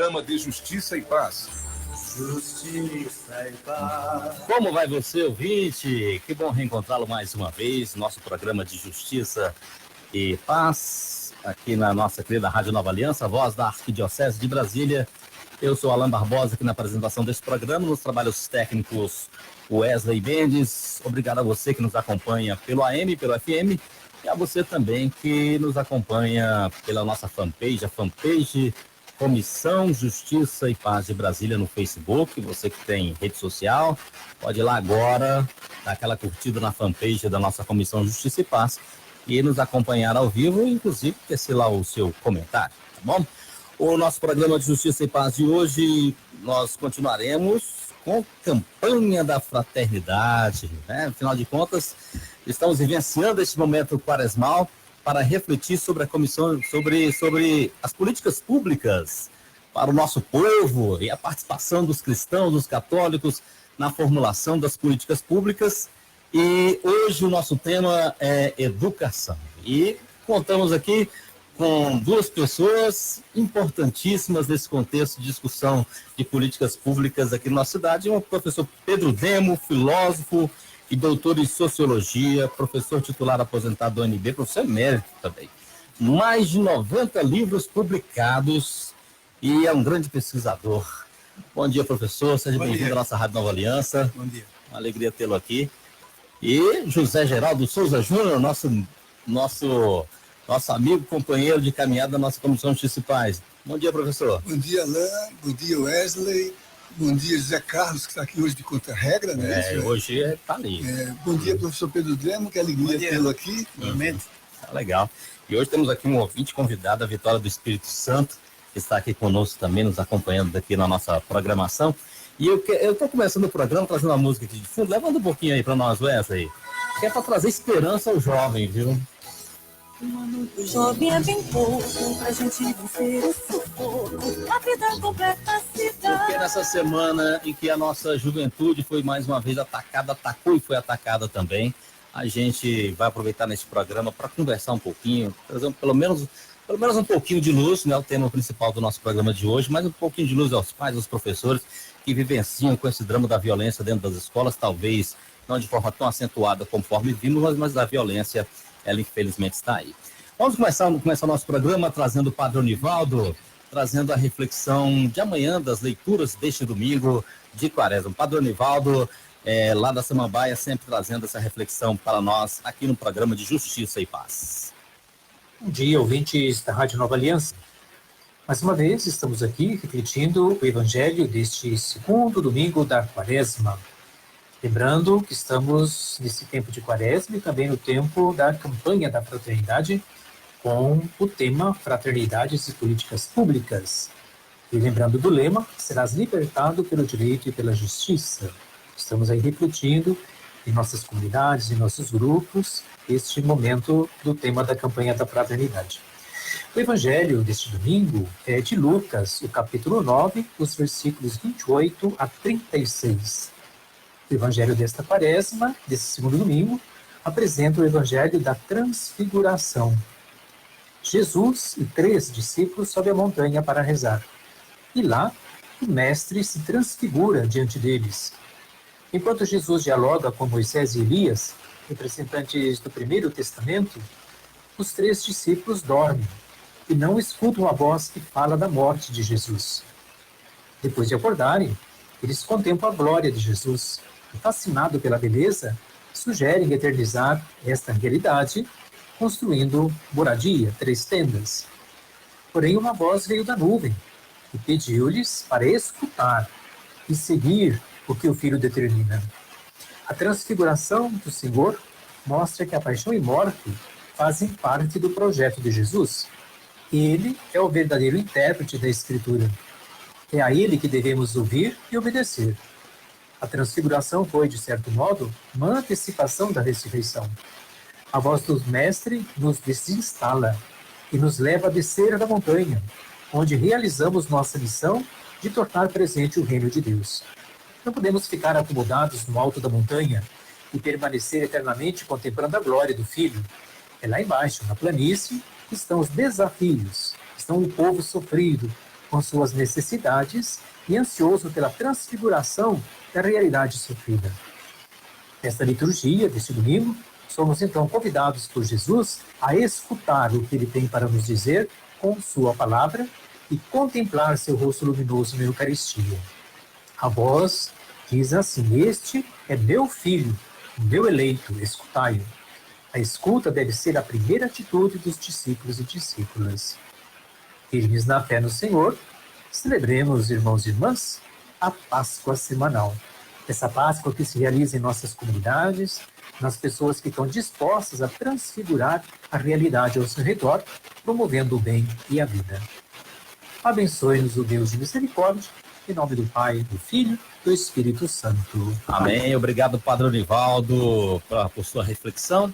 programa de Justiça e Paz. Justiça e Paz. Como vai você, ouvinte? Que bom reencontrá-lo mais uma vez, nosso programa de Justiça e Paz, aqui na nossa querida Rádio Nova Aliança, voz da Arquidiocese de Brasília. Eu sou Alan Barbosa, aqui na apresentação desse programa, nos trabalhos técnicos Wesley Mendes. Obrigado a você que nos acompanha pelo AM, pelo FM, e a você também que nos acompanha pela nossa fanpage, a fanpage Comissão Justiça e Paz de Brasília no Facebook. Você que tem rede social, pode ir lá agora, dar aquela curtida na fanpage da nossa Comissão Justiça e Paz e nos acompanhar ao vivo, e inclusive tecer lá o seu comentário, tá bom? O nosso programa de Justiça e Paz de hoje, nós continuaremos com campanha da fraternidade, né? Afinal de contas, estamos vivenciando este momento quaresmal para refletir sobre a comissão, sobre as políticas públicas para o nosso povo e a participação dos cristãos, dos católicos na formulação das políticas públicas. E hoje o nosso tema é educação. E contamos aqui com duas pessoas importantíssimas nesse contexto de discussão de políticas públicas aqui na nossa cidade. O professor Pedro Demo, filósofo e doutor em sociologia, professor titular aposentado do UNB, professor emérito também. Mais de 90 livros publicados e é um grande pesquisador. Bom dia, professor. Seja bem-vindo à nossa Rádio Nova Aliança. Bom dia. Uma alegria tê-lo aqui. E José Geraldo Souza Júnior, nosso amigo, companheiro de caminhada da nossa Comissão de Justiça e Paz. Bom dia, professor. Bom dia, Alain. Bom dia, Wesley. Bom dia, José Carlos, que está aqui hoje de contra-regra, né? Hoje está ali. Bom dia, professor Pedro Demo, que alegria tê-lo aqui. Realmente. Legal. E hoje temos aqui um ouvinte convidado, a Vitória do Espírito Santo, que está aqui conosco também, nos acompanhando aqui na nossa programação. E eu estou começando o programa trazendo uma música aqui de fundo. Levanta um pouquinho aí para nós, Wesley. Que é para trazer esperança ao jovem, viu? O jovem é bem pouco pra gente vencer o sufoco. A vida completa se dá. Porque nessa semana em que a nossa juventude foi mais uma vez atacou e foi atacada também, a gente vai aproveitar nesse programa para conversar um pouquinho, trazer pelo menos um pouquinho de luz, né? O tema principal do nosso programa de hoje, mas um pouquinho de luz aos pais, aos professores que vivenciam com esse drama da violência dentro das escolas, talvez não de forma tão acentuada conforme vimos, mas a violência, ela infelizmente está aí. Vamos começar o nosso programa trazendo o Padre Onivaldo, trazendo a reflexão de amanhã das leituras deste domingo de Quaresma. Padre Onivaldo, lá da Samambaia, sempre trazendo essa reflexão para nós aqui no programa de Justiça e Paz. Bom dia, ouvintes da Rádio Nova Aliança. Mais uma vez, estamos aqui refletindo o Evangelho deste segundo domingo da Quaresma. Lembrando que estamos nesse tempo de Quaresma e também no tempo da campanha da fraternidade, com o tema Fraternidades e Políticas Públicas. E lembrando do lema, serás libertado pelo direito e pela justiça. Estamos aí refletindo em nossas comunidades, em nossos grupos, este momento do tema da campanha da fraternidade. O evangelho deste domingo é de Lucas, o capítulo 9, os versículos 28 a 36. O evangelho desta Quaresma, desse segundo domingo, apresenta o evangelho da transfiguração. Jesus e 3 discípulos sobem a montanha para rezar. E lá, o mestre se transfigura diante deles. Enquanto Jesus dialoga com Moisés e Elias, representantes do Primeiro Testamento, os 3 discípulos dormem e não escutam a voz que fala da morte de Jesus. Depois de acordarem, eles contemplam a glória de Jesus e, fascinado pela beleza, sugerem eternizar esta realidade, construindo moradia, 3 tendas. Porém, uma voz veio da nuvem e pediu-lhes para escutar e seguir o que o Filho determina. A transfiguração do Senhor mostra que a paixão e morte fazem parte do projeto de Jesus. Ele é o verdadeiro intérprete da Escritura. É a ele que devemos ouvir e obedecer. A transfiguração foi, de certo modo, uma antecipação da ressurreição. A voz do Mestre nos desinstala e nos leva a descer da montanha, onde realizamos nossa missão de tornar presente o reino de Deus. Não podemos ficar acomodados no alto da montanha e permanecer eternamente contemplando a glória do Filho. É lá embaixo, na planície, que estão os desafios, estão o povo sofrido, com suas necessidades e ansioso pela transfiguração da realidade sofrida. Nesta liturgia deste domingo, somos então convidados por Jesus a escutar o que ele tem para nos dizer com sua palavra e contemplar seu rosto luminoso na Eucaristia. A voz diz assim: este é meu filho, meu eleito, escutai-o. A escuta deve ser a primeira atitude dos discípulos e discípulas. Firmes na fé no Senhor, celebremos, irmãos e irmãs, a Páscoa semanal. Essa Páscoa que se realiza em nossas comunidades, nas pessoas que estão dispostas a transfigurar a realidade ao seu redor, promovendo o bem e a vida. Abençoe-nos o Deus de misericórdia, em nome do Pai, do Filho e do Espírito Santo. Amém. Obrigado, Padre Onivaldo, por sua reflexão.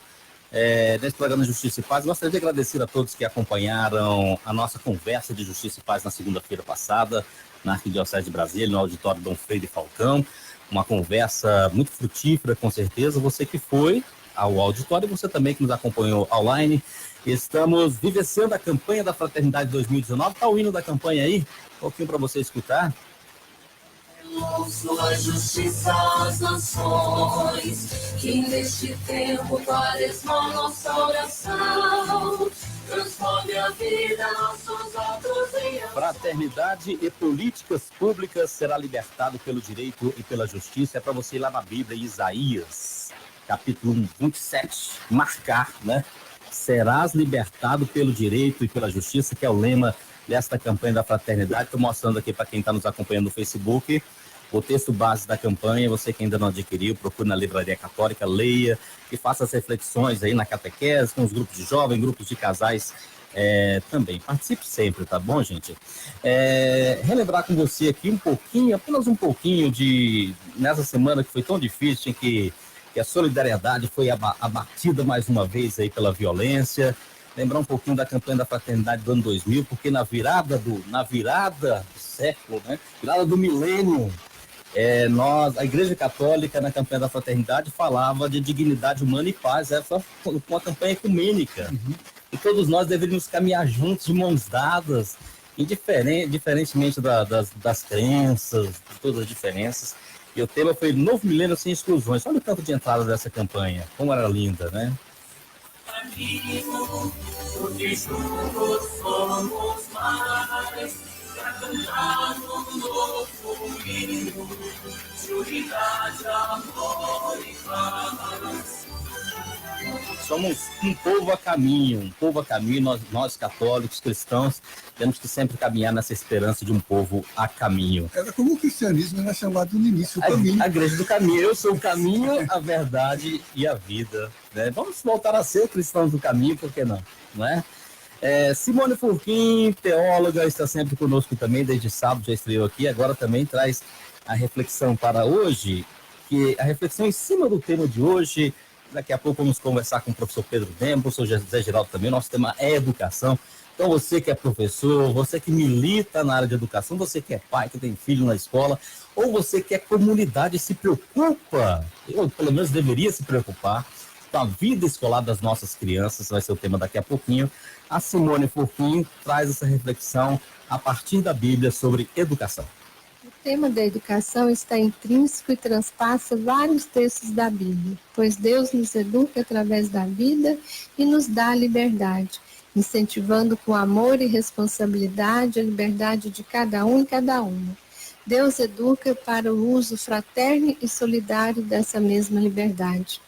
Nesse programa Justiça e Paz, gostaria de agradecer a todos que acompanharam a nossa conversa de Justiça e Paz na segunda-feira passada, na Arquidiocese de Brasília, no auditório Dom Freire Falcão. Uma conversa muito frutífera, com certeza. Você que foi ao auditório e você também que nos acompanhou online. Estamos vivenciando a campanha da Fraternidade 2019. Está o hino da campanha aí? Um pouquinho para você escutar. Sua justiça às nações, que neste tempo quaresmal nossa oração transforme a vida, nossos atos em ação. Fraternidade e políticas públicas será libertado pelo direito e pela justiça. É para você ir lá na Bíblia, Isaías, capítulo 27, marcar, né? Serás libertado pelo direito e pela justiça, que é o lema desta campanha da Fraternidade. Estou mostrando aqui para quem está nos acompanhando no Facebook o texto base da campanha. Você que ainda não adquiriu, procure na Livraria Católica, leia e faça as reflexões aí na catequese, com os grupos de jovens, grupos de casais também. Participe sempre, tá bom, gente? Relembrar com você aqui um pouquinho, apenas um pouquinho nessa semana que foi tão difícil, em que a solidariedade foi abatida mais uma vez aí pela violência. Lembrar um pouquinho da campanha da Fraternidade do ano 2000, porque na virada do século, né? Virada do milênio, a Igreja Católica, na campanha da Fraternidade, falava de dignidade humana e paz, com uma campanha ecumênica. Uhum. E todos nós deveríamos caminhar juntos, de mãos dadas, diferentemente das crenças, de todas as diferenças. E o tema foi Novo Milênio Sem Exclusões. Olha o tanto de entrada dessa campanha, como era linda, né? Amigo, porque juntos somos mais, pra cantar um novo hino de unidade, amor e paz. Somos um povo a caminho, nós católicos, cristãos, temos que sempre caminhar nessa esperança de um povo a caminho. Era como o cristianismo era chamado no início, o caminho. A igreja do caminho, eu sou o caminho, a verdade e a vida. Né? Vamos voltar a ser cristãos do caminho, por que não? Não é? Simone Furquim, teóloga, está sempre conosco também, desde sábado já estreou aqui, agora também traz a reflexão para hoje, que a reflexão em cima do tema de hoje. Daqui a pouco vamos conversar com o professor Pedro Demo, o professor José Geraldo também. Nosso tema é educação. Então você que é professor, você que milita na área de educação, você que é pai, que tem filho na escola, ou você que é comunidade e se preocupa, ou pelo menos deveria se preocupar, com a vida escolar das nossas crianças, vai ser o tema daqui a pouquinho. A Simone Furquim traz essa reflexão a partir da Bíblia sobre educação. O tema da educação está intrínseco e transpassa vários textos da Bíblia, pois Deus nos educa através da vida e nos dá a liberdade, incentivando com amor e responsabilidade a liberdade de cada um e cada uma. Deus educa para o uso fraterno e solidário dessa mesma liberdade.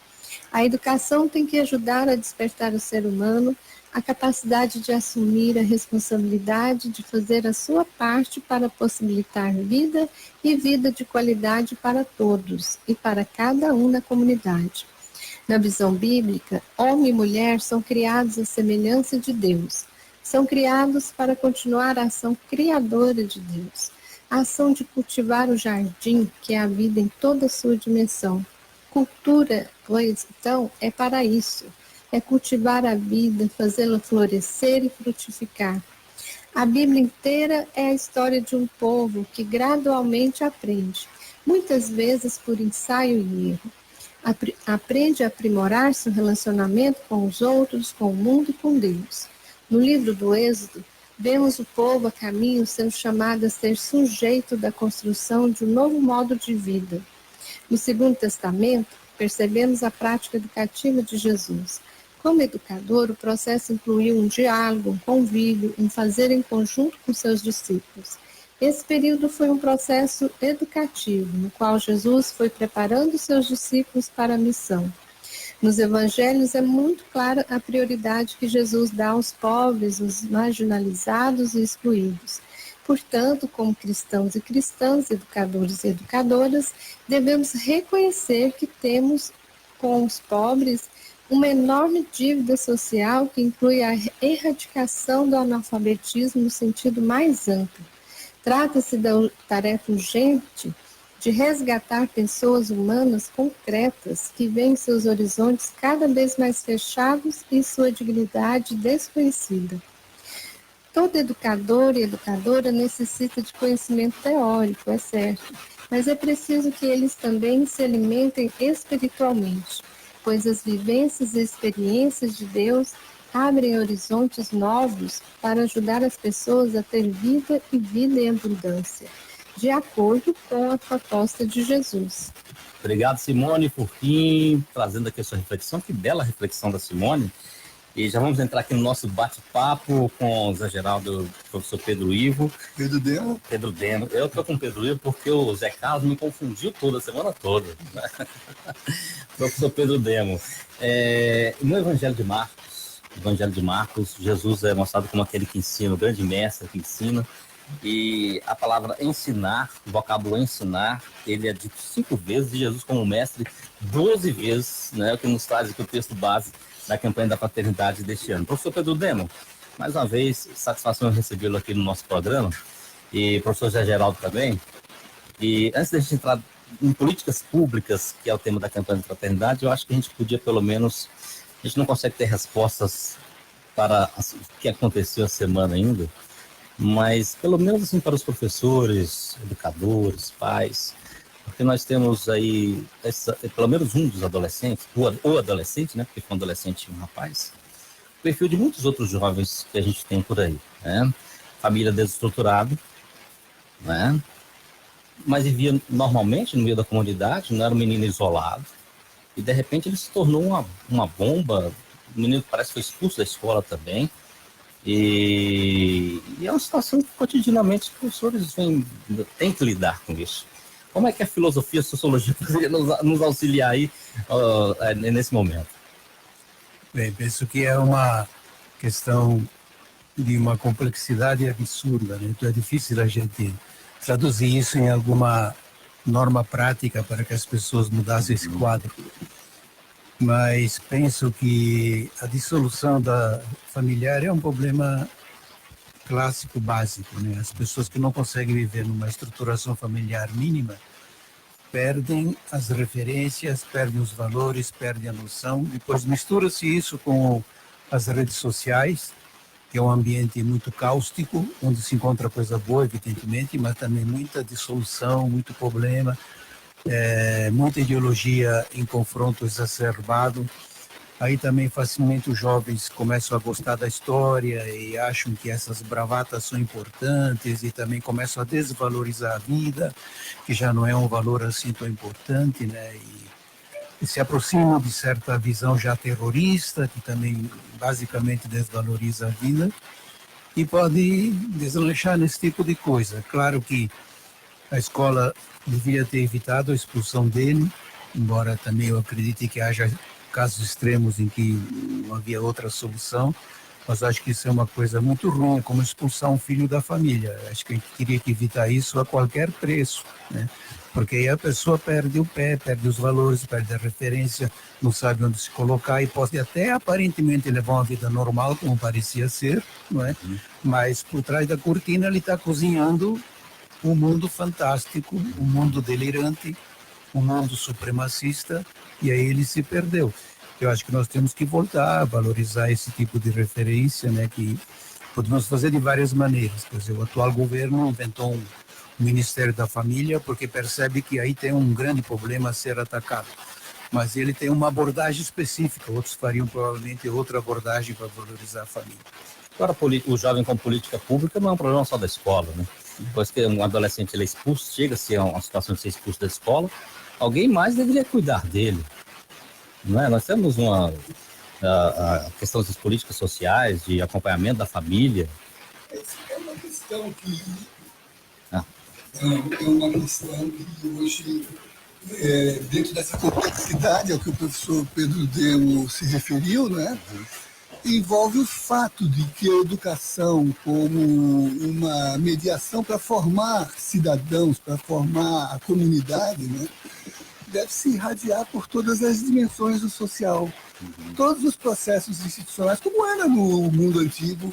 A educação tem que ajudar a despertar o ser humano a capacidade de assumir a responsabilidade de fazer a sua parte para possibilitar vida e vida de qualidade para todos e para cada um na comunidade. Na visão bíblica, homem e mulher são criados à semelhança de Deus. São criados para continuar a ação criadora de Deus, a ação de cultivar o jardim, que é a vida em toda a sua dimensão. Cultura, pois, então, é para isso. É cultivar a vida, fazê-la florescer e frutificar. A Bíblia inteira é a história de um povo que gradualmente aprende, muitas vezes por ensaio e erro. Aprende a aprimorar seu relacionamento com os outros, com o mundo e com Deus. No livro do Êxodo, Vemos o povo a caminho sendo chamado a ser sujeito da construção de um novo modo de vida. No Segundo Testamento, percebemos a prática educativa de Jesus. Como educador, o processo incluiu um diálogo, um convívio, um fazer em conjunto com seus discípulos. Esse período foi um processo educativo, no qual Jesus foi preparando seus discípulos para a missão. Nos evangelhos é muito clara a prioridade que Jesus dá aos pobres, os marginalizados e excluídos. Portanto, como cristãos e cristãs, educadores e educadoras, devemos reconhecer que temos com os pobres uma enorme dívida social que inclui a erradicação do analfabetismo no sentido mais amplo. Trata-se da tarefa urgente de resgatar pessoas humanas concretas que veem seus horizontes cada vez mais fechados e sua dignidade desconhecida. Todo educador e educadora necessita de conhecimento teórico, é certo, mas é preciso que eles também se alimentem espiritualmente, pois as vivências e experiências de Deus abrem horizontes novos para ajudar as pessoas a ter vida e vida em abundância, de acordo com a proposta de Jesus. Obrigado, Simone, por fim, trazendo aqui a sua reflexão. Que bela reflexão da Simone. E já vamos entrar aqui no nosso bate-papo com o Zé Geraldo, professor Pedro Ivo. Pedro Demo. Pedro Demo. Eu estou com o Pedro Ivo porque o Zé Carlos me confundiu toda a semana toda. Professor Pedro Demo. No Evangelho de Marcos, Jesus é mostrado como aquele que ensina, o grande mestre que ensina. E a palavra ensinar, o vocábulo ensinar, ele é dito 5 vezes, e Jesus como mestre 12 vezes, né, o que nos traz aqui o texto base da campanha da fraternidade deste ano. Professor Pedro Demo, mais uma vez, satisfação em recebê-lo aqui no nosso programa, e professor Zé Geraldo também. E antes da gente entrar em políticas públicas, que é o tema da campanha da fraternidade, eu acho que a gente podia, pelo menos, a gente não consegue ter respostas para o que aconteceu a semana ainda, mas pelo menos assim para os professores, educadores, pais, porque nós temos aí pelo menos um dos adolescentes, ou adolescente, né, porque foi um adolescente e um rapaz, o perfil de muitos outros jovens que a gente tem por aí, né? Família desestruturada, né? Mas vivia normalmente no meio da comunidade, não era um menino isolado, e de repente ele se tornou uma bomba. O menino parece que foi expulso da escola também. E é uma situação que cotidianamente os professores têm que lidar com isso. Como é que a filosofia, a sociologia poderia nos auxiliar aí nesse momento? Bem, penso que é uma questão de uma complexidade absurda, né? Então é difícil a gente traduzir isso em alguma norma prática para que as pessoas mudassem esse quadro. Mas penso que a dissolução da familiar é um problema clássico, básico, né? As pessoas que não conseguem viver numa estruturação familiar mínima perdem as referências, perdem os valores, perdem a noção. Depois mistura-se isso com as redes sociais, que é um ambiente muito cáustico, onde se encontra coisa boa, evidentemente, mas também muita dissolução, muito problema, muita ideologia em confronto exacerbado. Aí também facilmente os jovens começam a gostar da história e acham que essas bravatas são importantes, e também começam a desvalorizar a vida, que já não é um valor assim tão importante, né? E se aproximam de certa visão já terrorista, que também basicamente desvaloriza a vida, e pode deslanchar nesse tipo de coisa. Claro que a escola devia ter evitado a expulsão dele, embora também eu acredite que haja casos extremos em que não havia outra solução, mas acho que isso é uma coisa muito ruim, como expulsar um filho da família. Acho que a gente teria que evitar isso a qualquer preço, né? Porque aí a pessoa perde o pé, perde os valores, perde a referência, não sabe onde se colocar e pode até aparentemente levar uma vida normal, como parecia ser, não é? Mas por trás da cortina ele está cozinhando um mundo fantástico, um mundo delirante, um mundo supremacista, e aí ele se perdeu. Eu acho que nós temos que voltar a valorizar esse tipo de referência, né, que podemos fazer de várias maneiras. Quer dizer, o atual governo inventou um Ministério da Família porque percebe que aí tem um grande problema a ser atacado. Mas ele tem uma abordagem específica, outros fariam provavelmente outra abordagem para valorizar a família. Agora, o jovem com política pública não é um problema só da escola, né? Depois que um adolescente ele é expulso, chega-se a uma situação de ser expulso da escola, alguém mais deveria cuidar dele. Não é? Nós temos a questões das políticas sociais, de acompanhamento da família. Essa é uma questão que é uma questão que hoje, dentro dessa complexidade ao que o professor Pedro Demo se referiu, né, envolve o fato de que a educação, como uma mediação para formar cidadãos, para formar a comunidade, né, deve se irradiar por todas as dimensões do social. Todos os processos institucionais, como era no mundo antigo,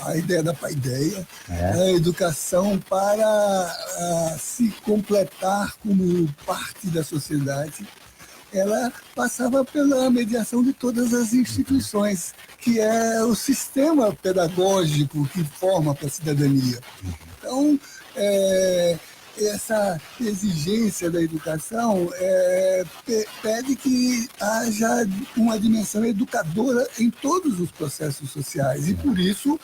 a ideia da paideia, a educação para se completar como parte da sociedade, ela passava pela mediação de todas as instituições, que é o sistema pedagógico que forma para a cidadania. Então, essa exigência da educação pede que haja uma dimensão educadora em todos os processos sociais e, por isso,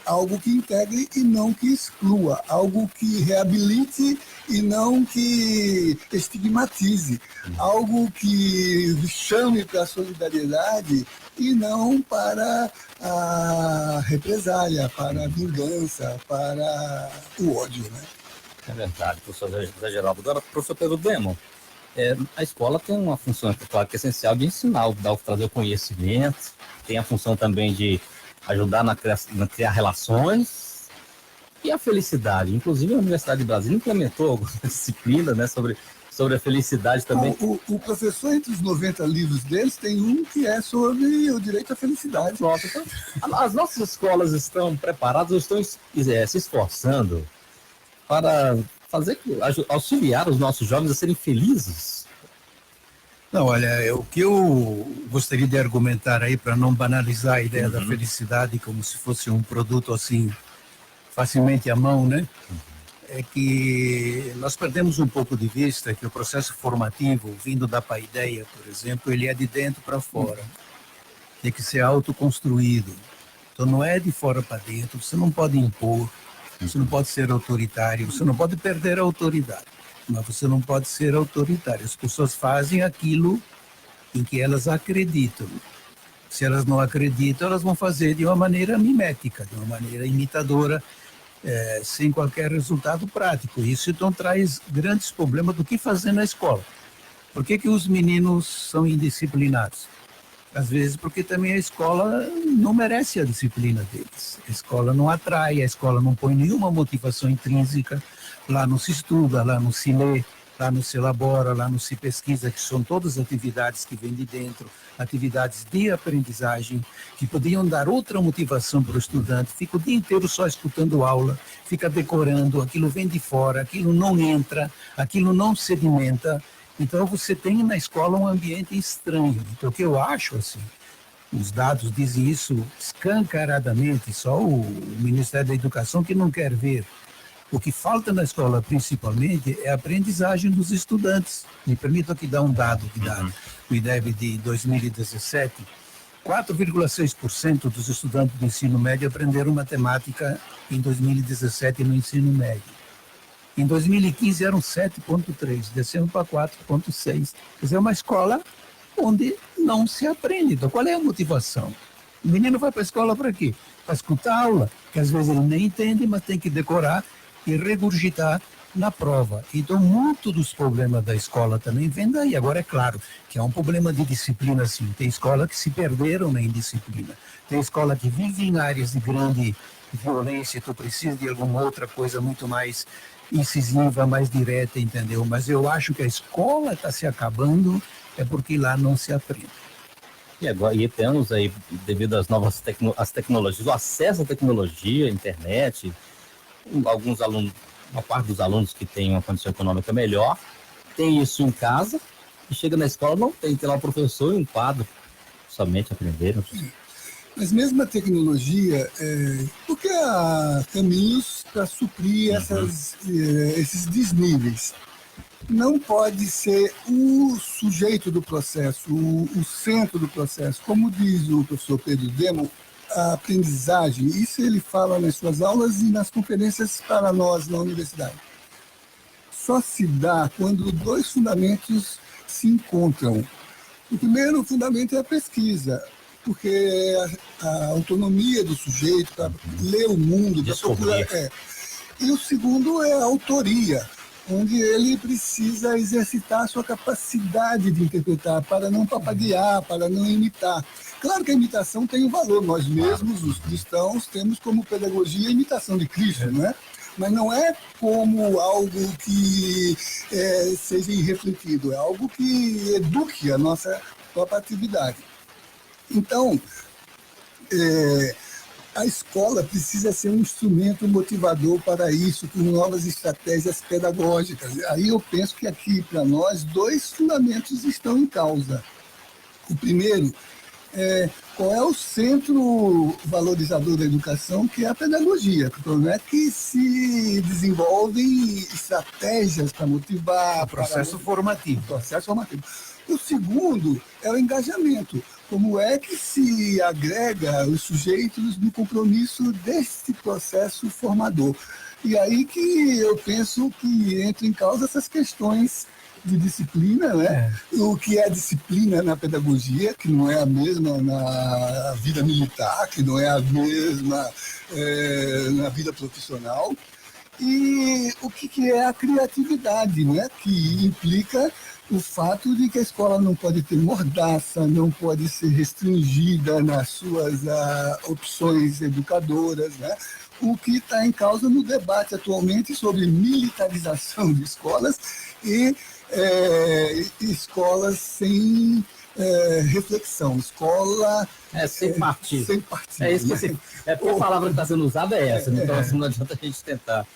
algo que integre e não que exclua, algo que reabilite e não que estigmatize, algo que chame para a solidariedade e não para a represália, para a vingança, para o ódio, né? É verdade, professor José Geraldo. Agora, professor Pedro Demo, a escola tem uma função, claro, que é essencial de ensinar, trazer o conhecimento, tem a função também de ajudar na criar relações e a felicidade. Inclusive, a Universidade de Brasília implementou alguma disciplina, né, sobre a felicidade também. O professor, entre os 90 livros deles, tem um que é sobre o direito à felicidade. Nossa, então, as nossas escolas estão preparadas, ou estão se esforçando para auxiliar os nossos jovens a serem felizes? Não, olha, o que eu gostaria de argumentar aí, para não banalizar a ideia da felicidade como se fosse um produto assim, facilmente à mão, né? É que nós perdemos um pouco de vista que o processo formativo, vindo da paideia, por exemplo, ele é de dentro para fora. Tem que ser autoconstruído. Então não é de fora para dentro, você não pode impor, você não pode ser autoritário, você não pode perder a autoridade, mas você não pode ser autoritário. As pessoas fazem aquilo em que elas acreditam. Se elas não acreditam, elas vão fazer de uma maneira mimética, de uma maneira imitadora, sem qualquer resultado prático. Isso então traz grandes problemas do que fazer na escola. Por que os meninos são indisciplinados? Às vezes porque também a escola não merece a disciplina deles. A escola não atrai, a escola não põe nenhuma motivação intrínseca. Lá não se estuda, lá não se lê, lá não se elabora, lá não se pesquisa, que são todas atividades que vêm de dentro, atividades de aprendizagem, que podiam dar outra motivação para o estudante. Fica o dia inteiro só escutando aula, fica decorando, aquilo vem de fora, aquilo não entra, aquilo não sedimenta. Então você tem na escola um ambiente estranho. Então o que eu acho, assim, os dados dizem isso escancaradamente, só o Ministério da Educação que não quer ver. O que falta na escola, principalmente, é a aprendizagem dos estudantes. Me permito aqui dar um dado que dá o IDEB de 2017. 4,6% dos estudantes do ensino médio aprenderam matemática em 2017 no ensino médio. Em 2015 eram 7,3%, descendo para 4,6%. Quer dizer, é uma escola onde não se aprende. Então, qual é a motivação? O menino vai para a escola para quê? Para escutar aula, que às vezes ele nem entende, mas tem que decorar e regurgitar na prova. Então, muito dos problemas da escola também vem daí. Agora, é claro que há um problema de disciplina, sim. Tem escola que se perderam na indisciplina. Tem escola que vive em áreas de grande violência, tu precisa de alguma outra coisa muito mais incisiva, mais direta, entendeu? Mas eu acho que a escola está se acabando, é porque lá não se aprende. E agora, temos aí, devido às novas tecnologias, o acesso à tecnologia, internet, alguns alunos, uma parte dos alunos que têm uma condição econômica melhor, tem isso em casa, e chega na escola, não tem lá um professor e um quadro, somente aprenderam. Mas mesmo a tecnologia, porque há caminhos para suprir esses desníveis. Não pode ser o sujeito do processo, o centro do processo. Como diz o professor Pedro Demo, a aprendizagem, isso ele fala nas suas aulas e nas conferências para nós na universidade, só se dá quando dois fundamentos se encontram. O primeiro fundamento é a pesquisa, porque a autonomia do sujeito para ler o mundo, para procurar. E o segundo é a autoria, onde ele precisa exercitar a sua capacidade de interpretar, para não papaguear, para não imitar. Claro que a imitação tem um valor, nós mesmos, os cristãos, temos como pedagogia a imitação de Cristo, não é? Mas não é como algo que seja irrefletido, é algo que eduque a nossa própria atividade. Então, a escola precisa ser um instrumento motivador para isso, com novas estratégias pedagógicas. Aí eu penso que aqui, para nós, dois fundamentos estão em causa. O primeiro qual é o centro valorizador da educação, que é a pedagogia. Não é que se desenvolvem estratégias para motivar... O processo formativo. O segundo é o engajamento. Como é que se agrega os sujeitos no compromisso desse processo formador? E aí que eu penso que entra em causa essas questões de disciplina, né? O que é disciplina na pedagogia, que não é a mesma na vida militar, que não é a mesma na vida profissional, e o que é a criatividade, né? Que implica o fato de que a escola não pode ter mordaça, não pode ser restringida nas suas opções educadoras, né? O que está em causa no debate atualmente sobre militarização de escolas e escolas sem reflexão, escola sem partido. Sem partido. É isso que porque a palavra que está sendo usada é essa, então assim, não adianta a gente tentar.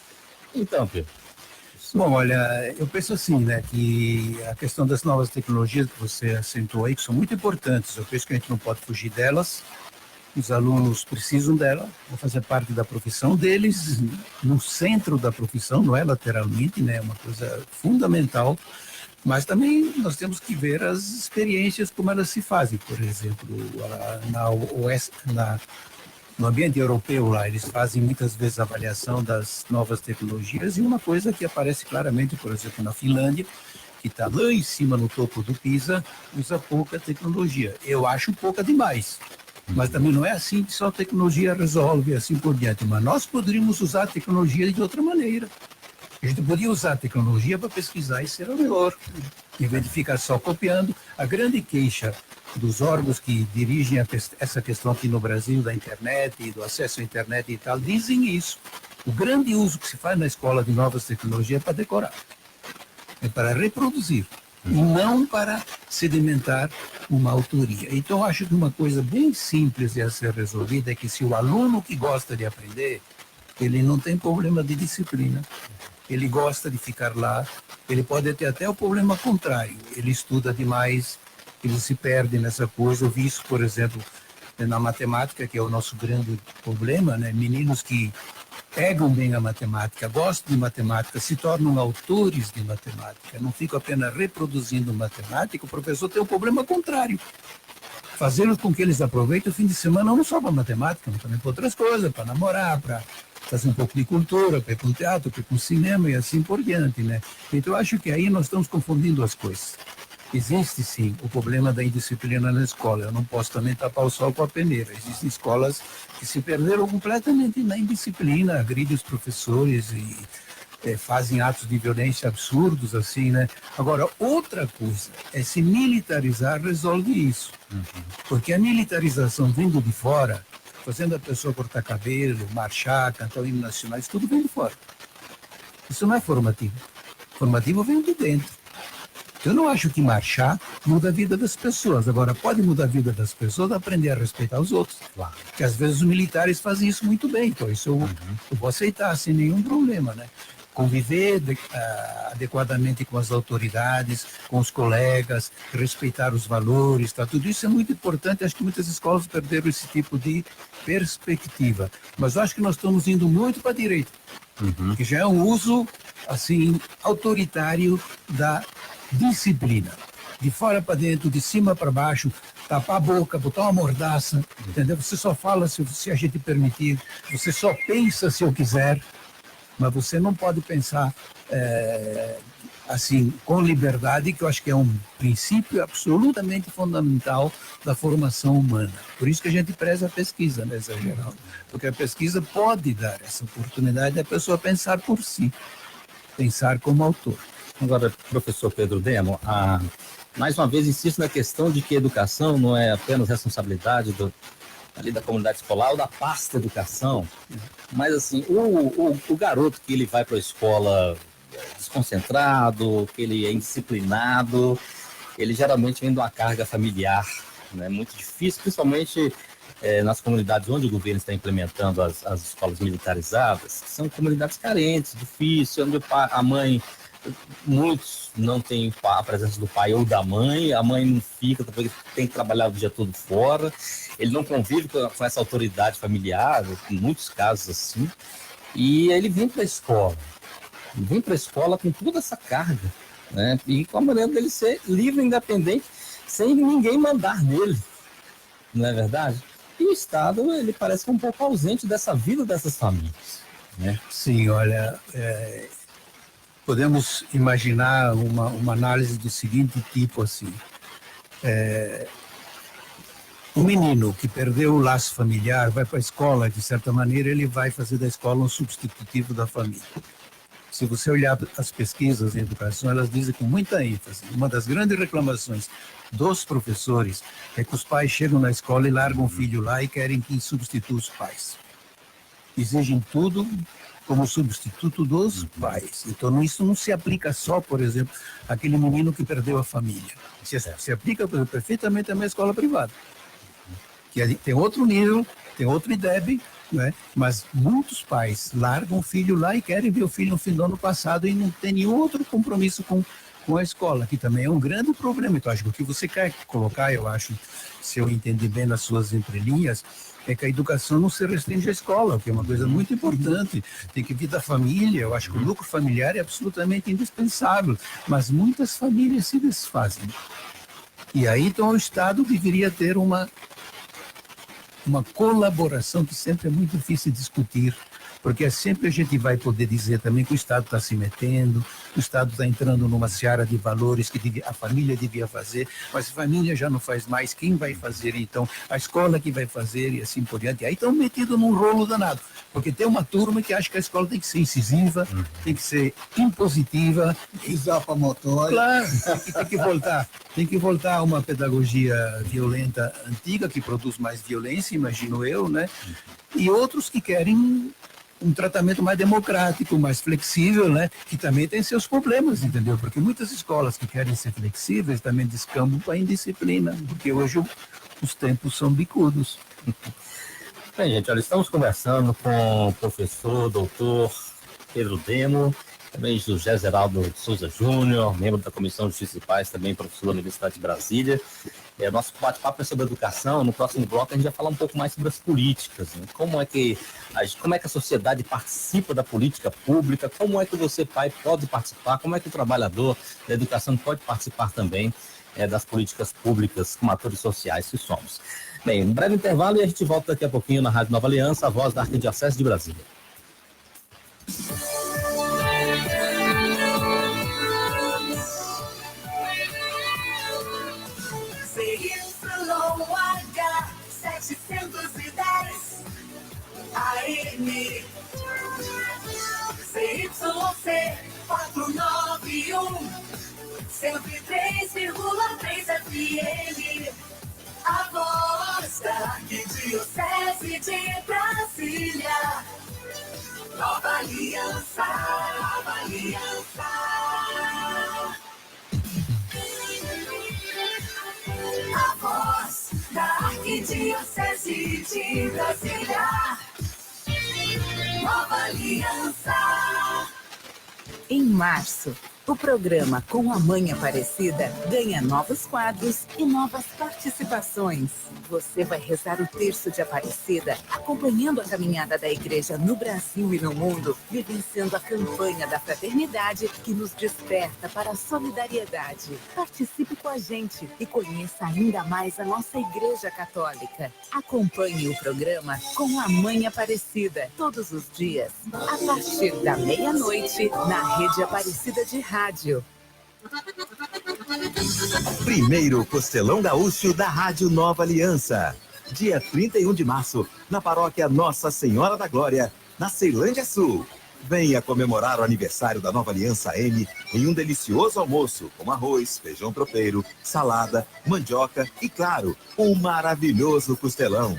Então, Pedro. Bom, olha, eu penso assim, né, que a questão das novas tecnologias que você acentuou aí, que são muito importantes, eu penso que a gente não pode fugir delas, os alunos precisam dela, vão fazer parte da profissão deles, no centro da profissão, não é lateralmente, né, é uma coisa fundamental, mas também nós temos que ver as experiências, como elas se fazem, por exemplo, no ambiente europeu lá, eles fazem muitas vezes a avaliação das novas tecnologias e uma coisa que aparece claramente, por exemplo, na Finlândia, que está lá em cima no topo do PISA, usa pouca tecnologia. Eu acho pouca demais, mas também não é assim que só a tecnologia resolve, assim por diante. Mas nós poderíamos usar a tecnologia de outra maneira. A gente podia usar a tecnologia para pesquisar e ser o melhor, em vez de ficar só copiando. A grande queixa dos órgãos que dirigem essa questão aqui no Brasil, da internet e do acesso à internet e tal, dizem isso. O grande uso que se faz na escola de novas tecnologias é para decorar, é para reproduzir, e não para sedimentar uma autoria. Então, eu acho que uma coisa bem simples a ser resolvida é que se o aluno que gosta de aprender, ele não tem problema de disciplina, ele gosta de ficar lá, ele pode ter até o problema contrário, ele estuda demais, ele se perde nessa coisa. Eu vi isso, por exemplo, na matemática, que é o nosso grande problema, né? Meninos que pegam bem a matemática, gostam de matemática, se tornam autores de matemática, não ficam apenas reproduzindo matemática. O professor tem um problema contrário, fazendo com que eles aproveitem o fim de semana não só para matemática, mas também para outras coisas, para namorar, para fazer um pouco de cultura, para ir para o teatro, para ir para o cinema e assim por diante, né? Então, eu acho que aí nós estamos confundindo as coisas. Existe, sim, o problema da indisciplina na escola. Eu não posso também tapar o sol com a peneira. Existem escolas que se perderam completamente na indisciplina, agridem os professores e fazem atos de violência absurdos, assim, né? Agora, outra coisa é se militarizar resolve isso. Porque a militarização vindo de fora, fazendo a pessoa cortar cabelo, marchar, cantar o hino nacional, isso tudo vem de fora. Isso não é formativo. Formativo vem de dentro. Eu não acho que marchar muda a vida das pessoas. Agora, pode mudar a vida das pessoas aprender a respeitar os outros. Claro. Porque às vezes os militares fazem isso muito bem. Então, isso eu vou aceitar sem nenhum problema, né? Conviver adequadamente com as autoridades, com os colegas, respeitar os valores, tá? Tudo isso é muito importante. Acho que muitas escolas perderam esse tipo de perspectiva. Mas eu acho que nós estamos indo muito para a direita, que já é um uso assim autoritário da disciplina, de fora para dentro, de cima para baixo, tapar a boca, botar uma mordaça, entendeu? Você só fala se a gente permitir, você só pensa se eu quiser, mas você não pode pensar assim, com liberdade, que eu acho que é um princípio absolutamente fundamental da formação humana. Por isso que a gente preza a pesquisa, né, Zé Geraldo? Porque a pesquisa pode dar essa oportunidade da pessoa pensar por si, pensar como autor. Agora, professor Pedro Demo, mais uma vez insisto na questão de que educação não é apenas responsabilidade ali da comunidade escolar ou da pasta educação, mas assim, o garoto que ele vai para a escola desconcentrado, que ele é indisciplinado, ele geralmente vem de uma carga familiar, né, muito difícil, principalmente nas comunidades onde o governo está implementando as escolas militarizadas, que são comunidades carentes, difíceis, onde a mãe, muitos não têm a presença do pai ou da mãe, a mãe não fica, porque tem que trabalhar o dia todo fora, ele não convive com essa autoridade familiar, em muitos casos assim, e ele vem para a escola com toda essa carga, né? E com a maneira dele ser livre e independente, sem ninguém mandar nele, não é verdade? E o Estado, ele parece que é um pouco ausente dessa vida dessas famílias, né? Sim, olha, podemos imaginar uma análise do seguinte tipo, assim, o menino que perdeu o laço familiar vai para a escola, de certa maneira, ele vai fazer da escola um substitutivo da família. Se você olhar as pesquisas em educação, elas dizem com muita ênfase. Uma das grandes reclamações dos professores é que os pais chegam na escola e largam o filho lá e querem que substitua os pais. Exigem tudo como substituto dos pais. Então, isso não se aplica só, por exemplo, àquele menino que perdeu a família. Se aplica perfeitamente a uma escola privada. Que tem outro nível, tem outro IDEB, né? Mas muitos pais largam o filho lá e querem ver o filho no fim do ano passado e não tem nenhum outro compromisso com a escola, que também é um grande problema. Então, acho que o que você quer colocar, eu acho, se eu entendi bem nas suas entrelinhas, é que a educação não se restringe à escola, que é uma coisa muito importante. Tem que vir da família, eu acho que o lucro familiar é absolutamente indispensável, mas muitas famílias se desfazem. E aí, então, o Estado deveria ter uma colaboração que sempre é muito difícil discutir, porque sempre a gente vai poder dizer também que o Estado está se metendo, o Estado está entrando numa seara de valores que a família devia fazer, mas a família já não faz mais, quem vai fazer então? A escola que vai fazer e assim por diante. Aí estão metidos num rolo danado, porque tem uma turma que acha que a escola tem que ser incisiva, tem que ser impositiva. Pisar para motor. Claro, tem que voltar a uma pedagogia violenta antiga, que produz mais violência, imagino eu, né? E outros que querem um tratamento mais democrático, mais flexível, né? Que também tem seus problemas, entendeu? Porque muitas escolas que querem ser flexíveis também descambam para a indisciplina, porque hoje os tempos são bicudos. Bem, gente, olha, estamos conversando com o professor, doutor Pedro Demo, também José Zeraldo de Souza Júnior, membro da Comissão de Justiça e Paz, também professor da Universidade de Brasília. Nosso bate-papo é sobre educação. No próximo bloco a gente vai falar um pouco mais sobre as políticas, né? Como é que a sociedade participa da política pública, como é que você, pai, pode participar, como é que o trabalhador da educação pode participar também das políticas públicas como atores sociais que somos. Bem, um breve intervalo e a gente volta daqui a pouquinho na Rádio Nova Aliança, a voz da Arquidiocese de Brasília. CYH 710 AM CYC 491 103,3 FM. A voz da Arquidiocese de Brasília. Nova Aliança, Nova Aliança. A voz da Arquidiocese de Brasília. Nova Aliança. Em março, O programa Com a Mãe Aparecida ganha novos quadros e novas participações. Você vai rezar o terço de Aparecida, acompanhando a caminhada da igreja no Brasil e no mundo, vivenciando a campanha da fraternidade que nos desperta para a solidariedade. Participe com a gente e conheça ainda mais a nossa Igreja Católica. Acompanhe o programa Com a Mãe Aparecida, todos os dias, a partir da meia-noite, na Rede Aparecida de Rádio. Primeiro Costelão Gaúcho da Rádio Nova Aliança. Dia 31 de março, na paróquia Nossa Senhora da Glória, na Ceilândia Sul. Venha comemorar o aniversário da Nova Aliança M em um delicioso almoço com arroz, feijão tropeiro, salada, mandioca e, claro, um maravilhoso costelão.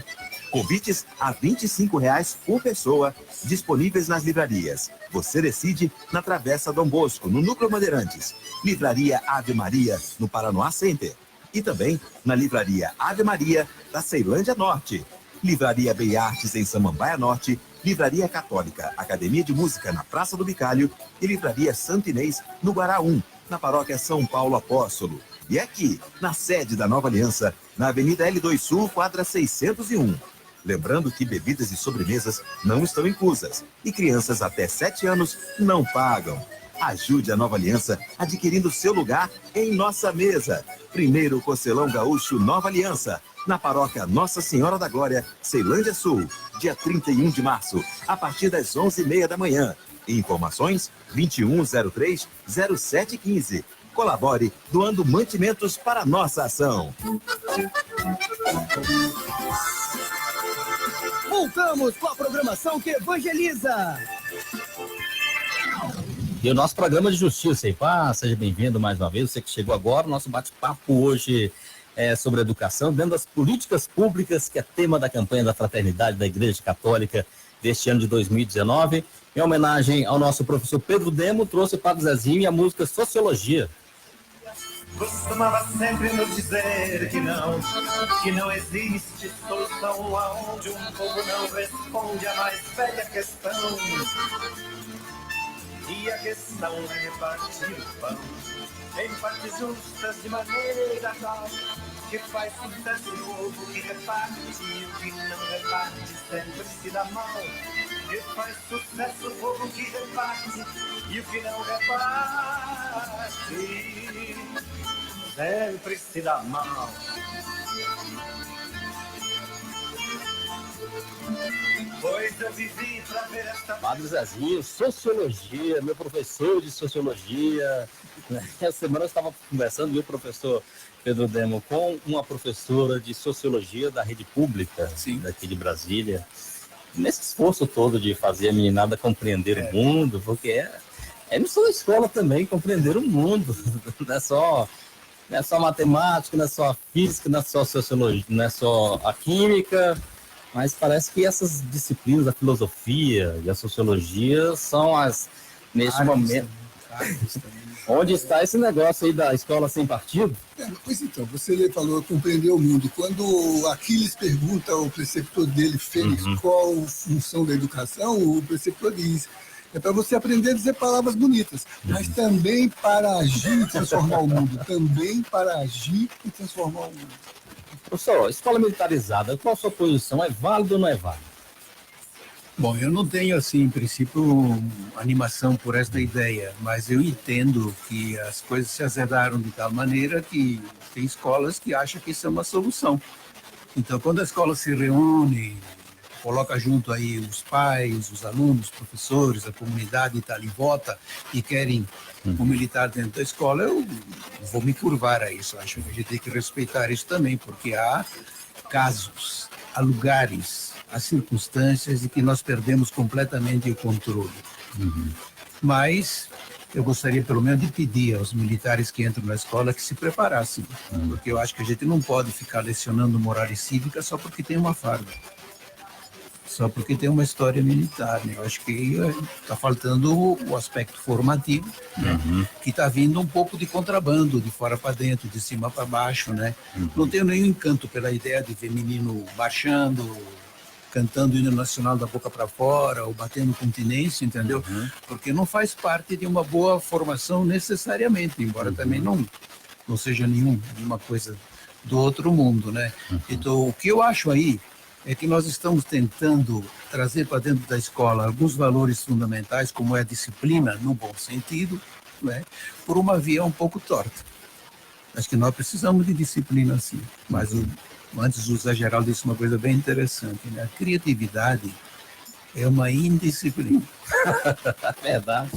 Convites a R$ 25,00 por pessoa, disponíveis nas livrarias. Você decide na Travessa Dom Bosco, no Núcleo Bandeirantes. Livraria Ave Maria, no Paranoá Center. E também na Livraria Ave Maria, da Ceilândia Norte. Livraria Bem Artes, em Samambaia Norte. Livraria Católica, Academia de Música, na Praça do Bicalho. E Livraria Santo Inês, no Guará 1, na Paróquia São Paulo Apóstolo. E aqui, na sede da Nova Aliança, na Avenida L2 Sul, quadra 601. Lembrando que bebidas e sobremesas não estão inclusas e crianças até 7 anos não pagam. Ajude a Nova Aliança adquirindo seu lugar em nossa mesa. Primeiro Costelão Gaúcho Nova Aliança, na paróquia Nossa Senhora da Glória, Ceilândia Sul, dia 31 de março, a partir das 11h30 da manhã. Informações 2103-0715. Colabore doando mantimentos para nossa ação. Voltamos com a programação que evangeliza. E o nosso programa de Justiça e Paz, seja bem-vindo mais uma vez. Você que chegou agora, o nosso bate-papo hoje é sobre educação, dentro das políticas públicas, que é tema da campanha da Fraternidade da Igreja Católica deste ano de 2019. Em homenagem ao nosso professor Pedro Demo, trouxe para o Zezinho a música Sociologia. Costumava sempre nos dizer que não existe solução aonde um povo não responde a mais velha questão. E a questão é repartir o pão em partes justas de maneira tal que faz sucesso o povo que reparte e o que não reparte sempre se dá mal. Que faz sucesso o povo que reparte e o que não reparte sempre se dá mal. Pois eu vivi pra ver esta... Padre Zezinho, Sociologia, meu professor de Sociologia. Essa semana eu estava conversando, meu professor Pedro Demo, com uma professora de Sociologia da rede pública, daqui de Brasília. Nesse esforço todo de fazer a meninada compreender o mundo, porque é missão da escola também, compreender o mundo. Não é só matemática, não é só a física, não é só a sociologia, não é só a química, mas parece que essas disciplinas, a filosofia e a sociologia são neste momento... Onde está esse negócio aí da escola sem partido? Pois então, você falou compreender o mundo. Quando Aquiles pergunta ao preceptor dele, Fênix, qual a função da educação, o preceptor diz: é para você aprender a dizer palavras bonitas, mas também para agir e transformar o mundo. Também para agir e transformar o mundo. Professor, escola militarizada, qual a sua posição? É válido ou não é válido? Bom, eu não tenho, assim, em princípio, animação por esta ideia, mas eu entendo que as coisas se azedaram de tal maneira que tem escolas que acham que isso é uma solução. Então, quando a escola se reúne, coloca junto aí os pais, os alunos, os professores, a comunidade e tal, e vota e querem um militar dentro da escola, eu vou me curvar a isso. Acho que a gente tem que respeitar isso também, porque há casos, há lugares, há circunstâncias de que nós perdemos completamente o controle. Mas eu gostaria pelo menos de pedir aos militares que entram na escola que se preparassem, porque eu acho que a gente não pode ficar lecionando moral e cívica só porque tem uma farda, só porque tem uma história militar, né? Eu acho que está faltando o aspecto formativo, que está vindo um pouco de contrabando, de fora para dentro, de cima para baixo, né? Não tenho nenhum encanto pela ideia de ver menino marchando, cantando o hino nacional da boca para fora, ou batendo continência, entendeu? Porque não faz parte de uma boa formação necessariamente, embora também não seja nenhuma coisa do outro mundo, né? Então, o que eu acho aí é que nós estamos tentando trazer para dentro da escola alguns valores fundamentais, como é a disciplina, no bom sentido, né? Por uma via um pouco torta. Acho que nós precisamos de disciplina, sim. Mas antes o Zé Geraldo disse uma coisa bem interessante, né? A criatividade é uma indisciplina. Verdade.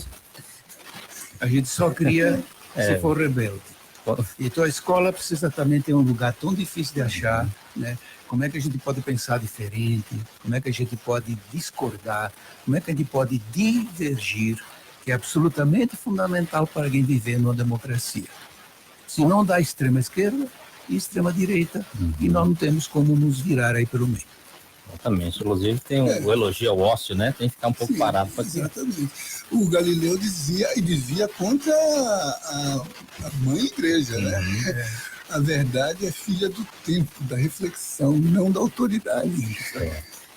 A gente só cria se for rebelde. Então a escola precisa também ter um lugar tão difícil de achar, né? Como é que a gente pode pensar diferente? Como é que a gente pode discordar? Como é que a gente pode divergir? Que é absolutamente fundamental para alguém viver numa democracia. Se não dá extrema esquerda e extrema direita, e nós não temos como nos virar aí pelo meio. Exatamente. Inclusive tem o elogio ao ócio, né? Tem que ficar um pouco parado para exatamente. O Galileu dizia contra a mãe igreja, né? A verdade é filha do tempo, da reflexão, não da autoridade.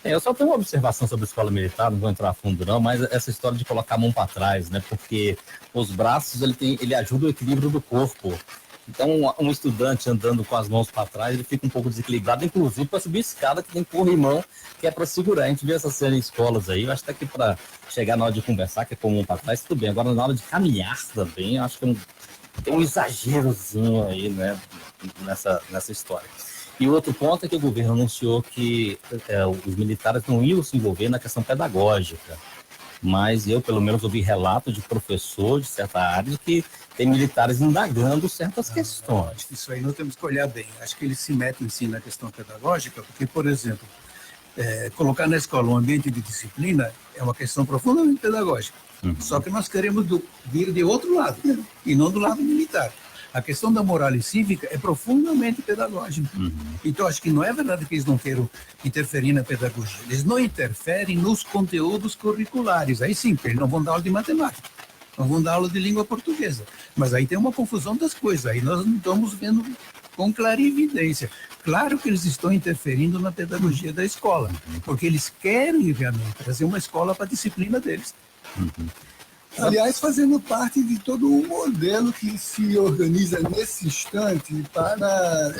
Eu só tenho uma observação sobre a escola militar, não vou entrar a fundo não, mas essa história de colocar a mão para trás, né? Porque os braços, ele ajuda o equilíbrio do corpo. Então, um estudante andando com as mãos para trás, ele fica um pouco desequilibrado, inclusive para subir escada, que tem corrimão, que é para segurar. A gente vê essa cena em escolas aí, eu acho até que para chegar na hora de conversar, que é com a mão para trás, tudo bem. Agora, na hora de caminhar também, eu acho que tem um exagerozinho aí, né, nessa história. E o outro ponto é que o governo anunciou que os militares não iam se envolver na questão pedagógica. Mas eu, pelo menos, ouvi relato de professor de certa área de que tem militares indagando certas questões. Isso aí nós temos que olhar bem. Acho que eles se metem sim na questão pedagógica, porque, por exemplo, colocar na escola um ambiente de disciplina é uma questão profundamente pedagógica. Só que nós queremos vir de outro lado, e não do lado militar. A questão da moral e cívica é profundamente pedagógica. Então, acho que não é verdade que eles não queiram interferir na pedagogia. Eles não interferem nos conteúdos curriculares. Aí sim, porque eles não vão dar aula de matemática, não vão dar aula de língua portuguesa. Mas aí tem uma confusão das coisas. Aí nós não estamos vendo com clarividência. Claro que eles estão interferindo na pedagogia da escola, porque eles querem realmente trazer uma escola para a disciplina deles. Aliás, fazendo parte de todo um modelo que se organiza nesse instante para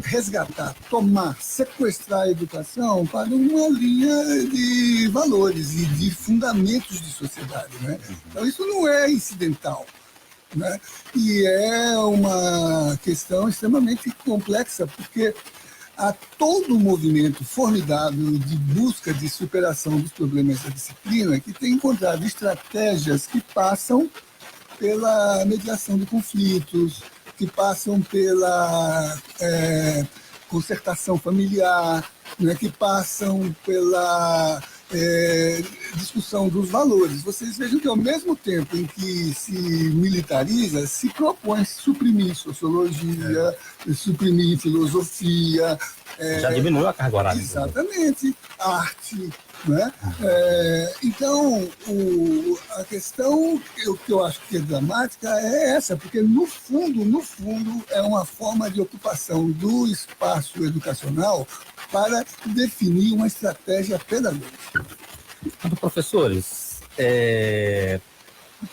resgatar, tomar, sequestrar a educação para uma linha de valores e de fundamentos de sociedade, né? Então, isso não é incidental, né? E é uma questão extremamente complexa, porque há todo um movimento formidável de busca de superação dos problemas da disciplina que tem encontrado estratégias que passam pela mediação de conflitos, que passam pela concertação familiar, né, que passam pela discussão dos valores. Vocês vejam que ao mesmo tempo em que se militariza, se propõe suprimir sociologia, suprimir filosofia. Já diminuiu a carga horária. Exatamente. Arte. Né? Então, a questão que eu acho que é dramática é essa, porque no fundo, é uma forma de ocupação do espaço educacional para definir uma estratégia pedagógica. Então, professores,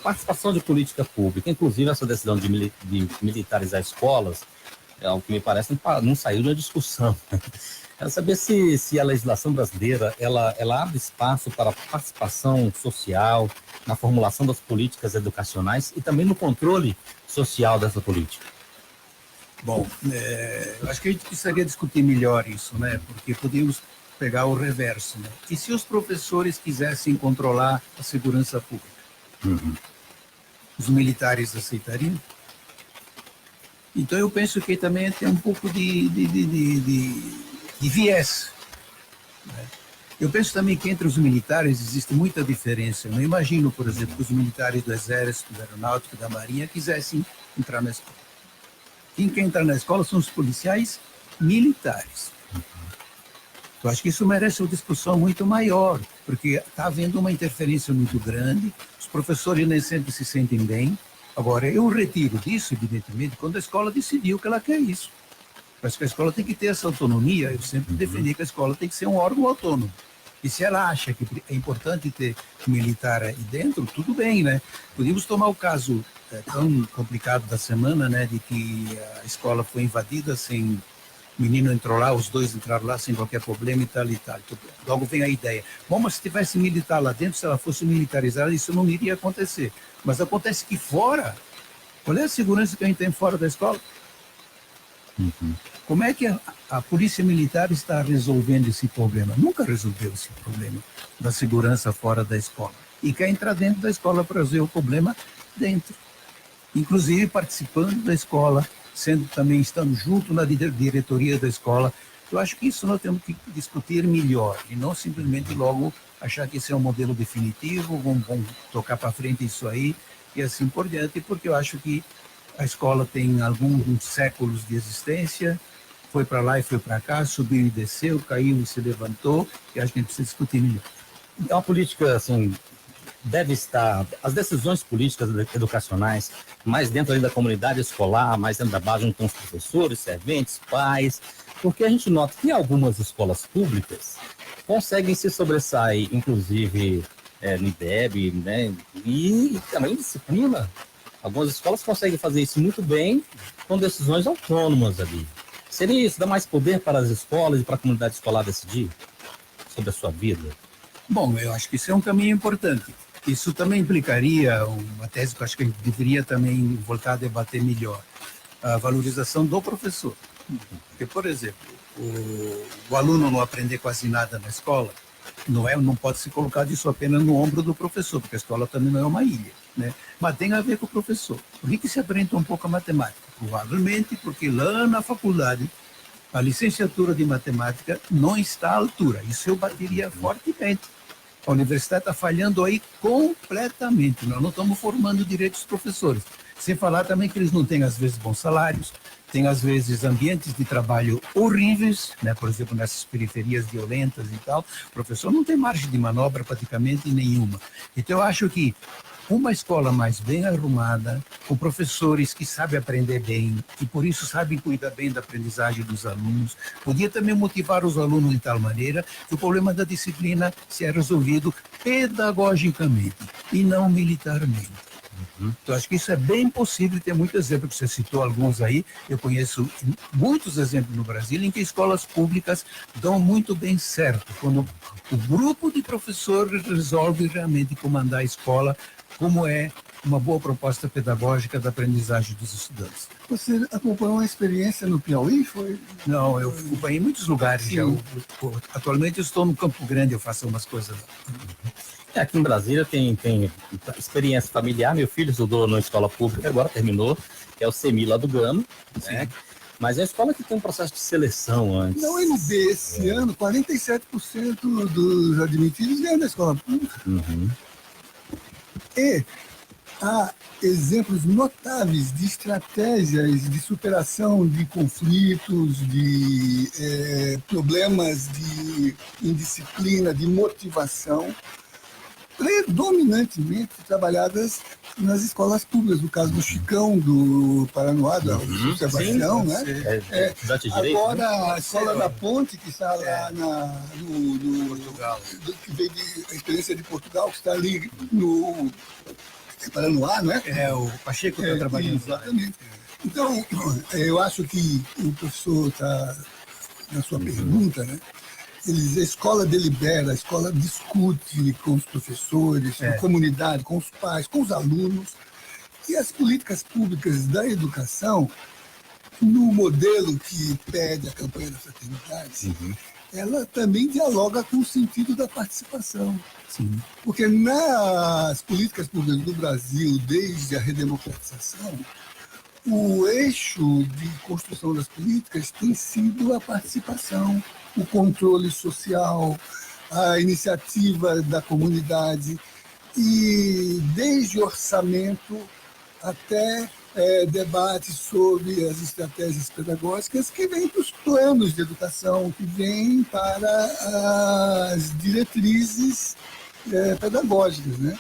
participação de política pública, inclusive essa decisão de militarizar escolas, é algo que me parece não saiu de uma discussão. Quero saber se a legislação brasileira ela abre espaço para participação social na formulação das políticas educacionais e também no controle social dessa política. Bom, eu acho que a gente precisaria discutir melhor isso, né? Porque podíamos pegar o reverso, né? E se os professores quisessem controlar a segurança pública? Os militares aceitariam? Então eu penso que também tem um pouco de viés. Né? Eu penso também que entre os militares existe muita diferença. Eu não imagino, por exemplo, que os militares do Exército, da Aeronáutica, da Marinha quisessem entrar na escola. Quem quer entrar na escola são os policiais militares. Eu acho que isso merece uma discussão muito maior, porque está havendo uma interferência muito grande, os professores nem sempre se sentem bem. Agora, eu retiro disso, evidentemente, quando a escola decidiu que ela quer isso. Mas que a escola tem que ter essa autonomia. Eu sempre defendi que a escola tem que ser um órgão autônomo. E se ela acha que é importante ter militar aí dentro, tudo bem, né? Podíamos tomar o caso tão complicado da semana, né, de que a escola foi invadida sem... O menino entrou lá, os dois entraram lá sem qualquer problema e tal e tal. Então, logo vem a ideia. Bom, mas se tivesse militar lá dentro, se ela fosse militarizada, isso não iria acontecer. Mas acontece que fora, qual é a segurança que a gente tem fora da escola? Como é que a polícia militar está resolvendo esse problema? Nunca resolveu esse problema da segurança fora da escola. E quer entrar dentro da escola para resolver o problema dentro. Inclusive participando da escola, também estando junto na diretoria da escola. Eu acho que isso nós temos que discutir melhor e não simplesmente logo achar que esse é um modelo definitivo, vamos tocar para frente isso aí e assim por diante, porque eu acho que a escola tem alguns séculos de existência, foi para lá e foi para cá, subiu e desceu, caiu e se levantou, e acho que a gente precisa discutir melhor. Então a política, assim, deve estar, as decisões políticas educacionais, mais dentro ali da comunidade escolar, mais dentro da base, junto com os professores, serventes, pais, porque a gente nota que algumas escolas públicas conseguem se sobressair, inclusive no IDEB, né, e também disciplina. Algumas escolas conseguem fazer isso muito bem, com decisões autônomas ali. Seria isso, dar mais poder para as escolas e para a comunidade escolar decidir sobre a sua vida? Bom, eu acho que isso é um caminho importante. Isso também implicaria uma tese que eu acho que a gente deveria também voltar a debater melhor, a valorização do professor. Porque, por exemplo, o aluno não aprender quase nada na escola, não pode se colocar isso apenas no ombro do professor, porque a escola também não é uma ilha, né? Mas tem a ver com o professor. Por que se aprende um pouco a matemática? Provavelmente porque lá na faculdade a licenciatura de matemática não está à altura. Isso eu bateria fortemente. A universidade está falhando aí completamente. Nós não estamos formando direito os professores. Sem falar também que eles não têm, às vezes, bons salários, têm, às vezes, ambientes de trabalho horríveis, né? Por exemplo, nessas periferias violentas e tal. O professor não tem margem de manobra praticamente nenhuma. Então, eu acho que uma escola mais bem arrumada, com professores que sabem aprender bem e, por isso, sabem cuidar bem da aprendizagem dos alunos, podia também motivar os alunos de tal maneira que o problema da disciplina se é resolvido pedagogicamente e não militarmente. Então, acho que isso é bem possível, tem muitos exemplos, você citou alguns aí, eu conheço muitos exemplos no Brasil em que escolas públicas dão muito bem certo, quando o grupo de professores resolve realmente comandar a escola, como é uma boa proposta pedagógica da aprendizagem dos estudantes. Você acompanhou uma experiência no Piauí? Não, eu acompanhei em muitos lugares. Já. Atualmente eu estou no Campo Grande, eu faço umas coisas lá. Aqui em Brasília tem experiência familiar. Meu filho estudou na escola pública, agora terminou, que é o CEMI lá do Gama, né? Mas é a escola que tem um processo de seleção antes. Na UNB, esse ano, 47% dos admitidos vêm da escola pública. E há exemplos notáveis de estratégias de superação de conflitos, de problemas de indisciplina, de motivação, predominantemente trabalhadas nas escolas públicas, no caso do Chicão, do Paranoá, do Sebastião, né? Agora, a escola da Ponte, que está lá no Portugal, que veio a experiência de Portugal, que está ali no Paranoá, não é? O Pacheco está trabalhando. Exatamente. Então, eu acho que o professor está, na sua pergunta, né? A escola delibera, a escola discute com os professores, com a comunidade, com os pais, com os alunos. E as políticas públicas da educação, no modelo que pede a campanha da fraternidade, ela também dialoga com o sentido da participação. Sim. Porque nas políticas públicas do Brasil, desde a redemocratização, o eixo de construção das políticas tem sido a participação, o controle social, a iniciativa da comunidade, e desde orçamento até debates sobre as estratégias pedagógicas que vêm para os planos de educação, que vêm para as diretrizes pedagógicas, né?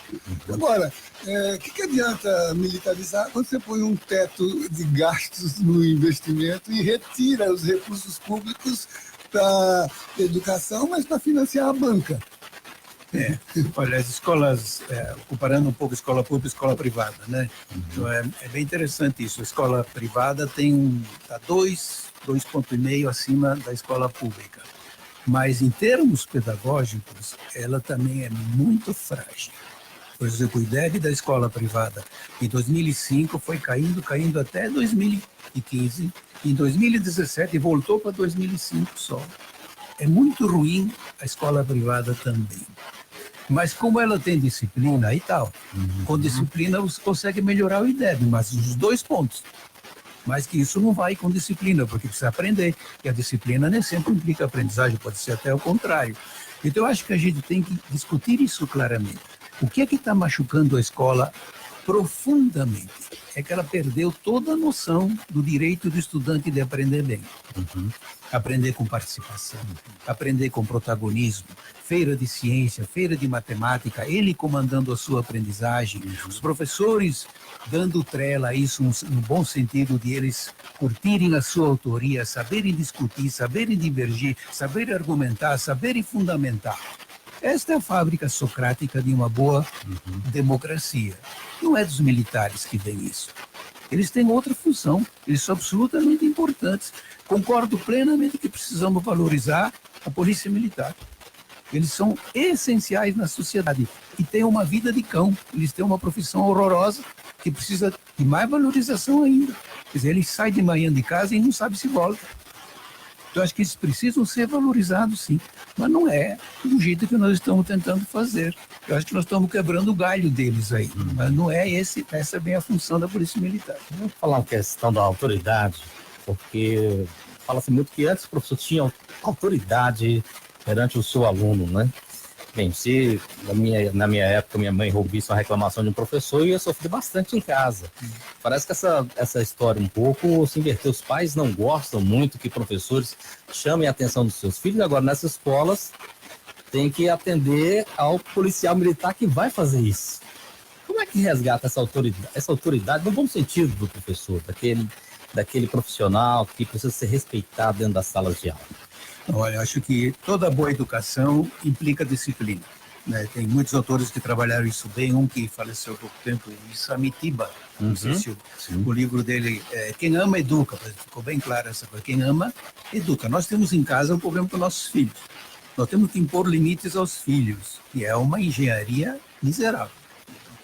Agora, o que adianta militarizar quando você põe um teto de gastos no investimento e retira os recursos públicos para educação, mas para financiar a banca? Olha, as escolas, comparando um pouco escola pública e escola privada, né? Então é bem interessante isso. A escola privada está 2,5 acima da escola pública. Mas em termos pedagógicos, ela também é muito frágil. Por exemplo, o IDEB da escola privada em 2005 foi caindo até 2015. Em 2017 voltou para 2005 só. É muito ruim a escola privada também. Mas como ela tem disciplina e tal, com disciplina você consegue melhorar o IDEB, mas os 2 pontos. Mas que isso não vai com disciplina, porque precisa aprender. E a disciplina nem sempre implica aprendizagem, pode ser até o contrário. Então, eu acho que a gente tem que discutir isso claramente. O que é que está machucando a escola profundamente? É que ela perdeu toda a noção do direito do estudante de aprender bem. Aprender com participação, aprender com protagonismo, feira de ciência, feira de matemática, ele comandando a sua aprendizagem, os professores dando trela a isso no bom sentido de eles curtirem a sua autoria, saberem discutir, saberem divergir, saberem argumentar, saberem fundamentar. Esta é a fábrica socrática de uma boa democracia. Não é dos militares que vem isso. Eles têm outra função, eles são absolutamente importantes. Concordo plenamente que precisamos valorizar a polícia militar. Eles são essenciais na sociedade e têm uma vida de cão. Eles têm uma profissão horrorosa que precisa de mais valorização ainda. Quer dizer, eles saem de manhã de casa e não sabem se volta. Então, acho que eles precisam ser valorizados, sim. Mas não é do jeito que nós estamos tentando fazer. Eu acho que nós estamos quebrando o galho deles aí. Mas não é essa é bem a função da Polícia Militar. Vamos falar uma questão da autoridade, porque fala-se muito que antes o professor tinha autoridade perante o seu aluno, né? Bem, se na minha época minha mãe ouvisse uma reclamação de um professor, eu ia sofrer bastante em casa. Parece que essa história um pouco se inverteu. Os pais não gostam muito que professores chamem a atenção dos seus filhos. Agora, nessas escolas, tem que atender ao policial militar que vai fazer isso. Como é que resgata essa autoridade no bom sentido do professor, daquele profissional que precisa ser respeitado dentro das salas de aula? Olha, acho que toda boa educação implica disciplina, né? Tem muitos autores que trabalharam isso bem. Um que faleceu há pouco tempo, Isamitiba, não sei se o livro dele é Quem Ama, Educa. Ficou bem claro essa coisa. Quem ama, educa. Nós temos em casa um problema com nossos filhos. Nós temos que impor limites aos filhos, e é uma engenharia miserável.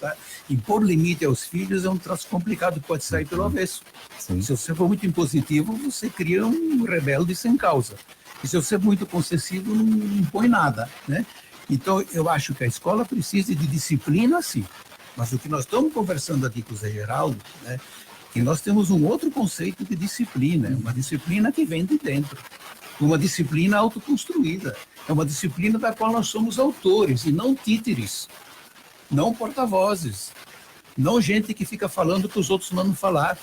Tá? Impor limite aos filhos é um troço complicado, pode sair pelo avesso. Se você for muito impositivo, você cria um rebelde sem causa. E se você é muito concessivo, não impõe nada, né? Então, eu acho que a escola precisa de disciplina, sim. Mas o que nós estamos conversando aqui com o Zé Geraldo, né, que nós temos um outro conceito de disciplina, uma disciplina que vem de dentro, uma disciplina autoconstruída, é uma disciplina da qual nós somos autores e não títeres, não porta-vozes. Não gente que fica falando que os outros mandam falar,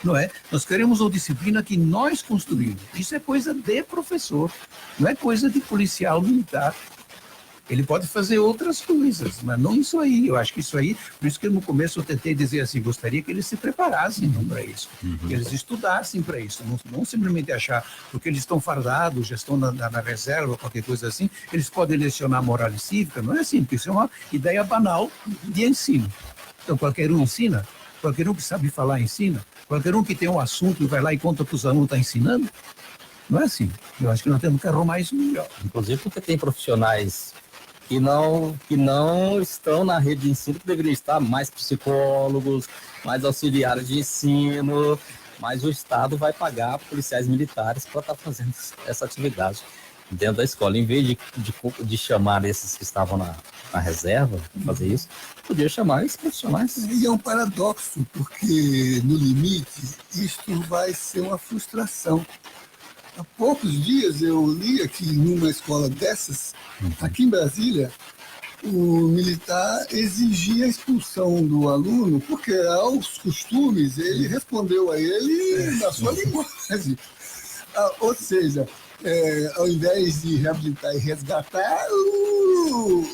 não é? Nós queremos uma disciplina que nós construímos. Isso é coisa de professor, não é coisa de policial militar. Ele pode fazer outras coisas, mas não isso aí. Eu acho que isso aí, por isso que no começo eu tentei dizer assim, gostaria que eles se preparassem para isso, que eles estudassem para isso, não simplesmente achar, porque eles estão fardados, já estão na reserva, qualquer coisa assim, eles podem lecionar moral e cívica. Não é assim, porque isso é uma ideia banal de ensino. Então, qualquer um ensina, qualquer um que sabe falar ensina, qualquer um que tem um assunto e vai lá e conta para os alunos que está ensinando. Não é assim. Eu acho que nós temos que arrumar isso melhor. Inclusive porque tem profissionais que não estão na rede de ensino, que deveriam estar, mais psicólogos, mais auxiliares de ensino, mas o Estado vai pagar policiais militares para estar fazendo essa atividade dentro da escola. Em vez de chamar esses que estavam na reserva para fazer isso, podia chamar esses profissionais. E é um paradoxo, porque no limite isto vai ser uma frustração. Há poucos dias eu li aqui numa escola dessas, aqui em Brasília, o militar exigia a expulsão do aluno, porque aos costumes ele respondeu a ele na sua linguagem. Ou seja, ao invés de reabilitar e resgatar, o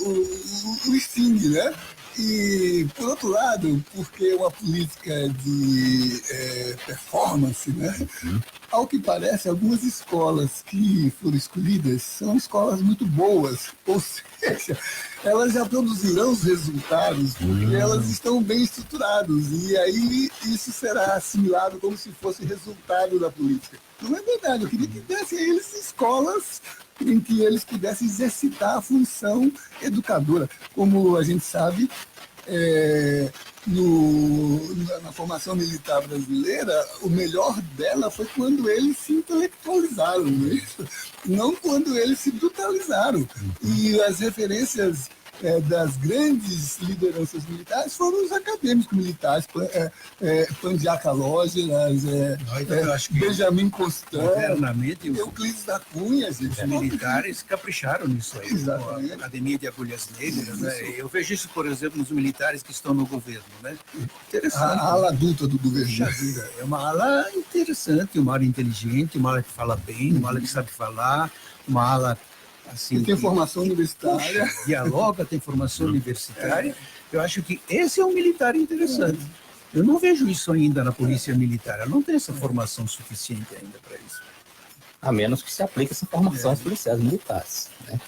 extingue, né? E, por outro lado, porque é uma política de performance, né? Ao que parece, algumas escolas que foram escolhidas são escolas muito boas, ou seja, elas já produzirão os resultados porque elas estão bem estruturadas, e aí isso será assimilado como se fosse resultado da política. Não é verdade, eu queria que desse a eles escolas em que eles pudessem exercitar a função educadora. Como a gente sabe, na formação militar brasileira, o melhor dela foi quando eles se intelectualizaram, não quando eles se brutalizaram. E as referências das grandes lideranças militares foram os acadêmicos militares, Pandiaca Lógeras, Benjamin Constant, Euclides da Cunha. Os militares capricharam nisso aí. Exatamente. A Academia de Agulhas Negras. Né? Eu vejo isso, por exemplo, nos militares que estão no governo. Né? Interessante. A ala adulta do governo. É uma ala interessante, uma ala inteligente, uma ala que fala bem, uma ala que sabe falar, uma ala assim, tem formação universitária. Dialoga, tem formação universitária. Eu acho que esse é um militar interessante. Eu não vejo isso ainda na polícia militar. Ela não tem essa formação suficiente ainda para isso. A menos que se aplique essa formação aos policiais militares. Né?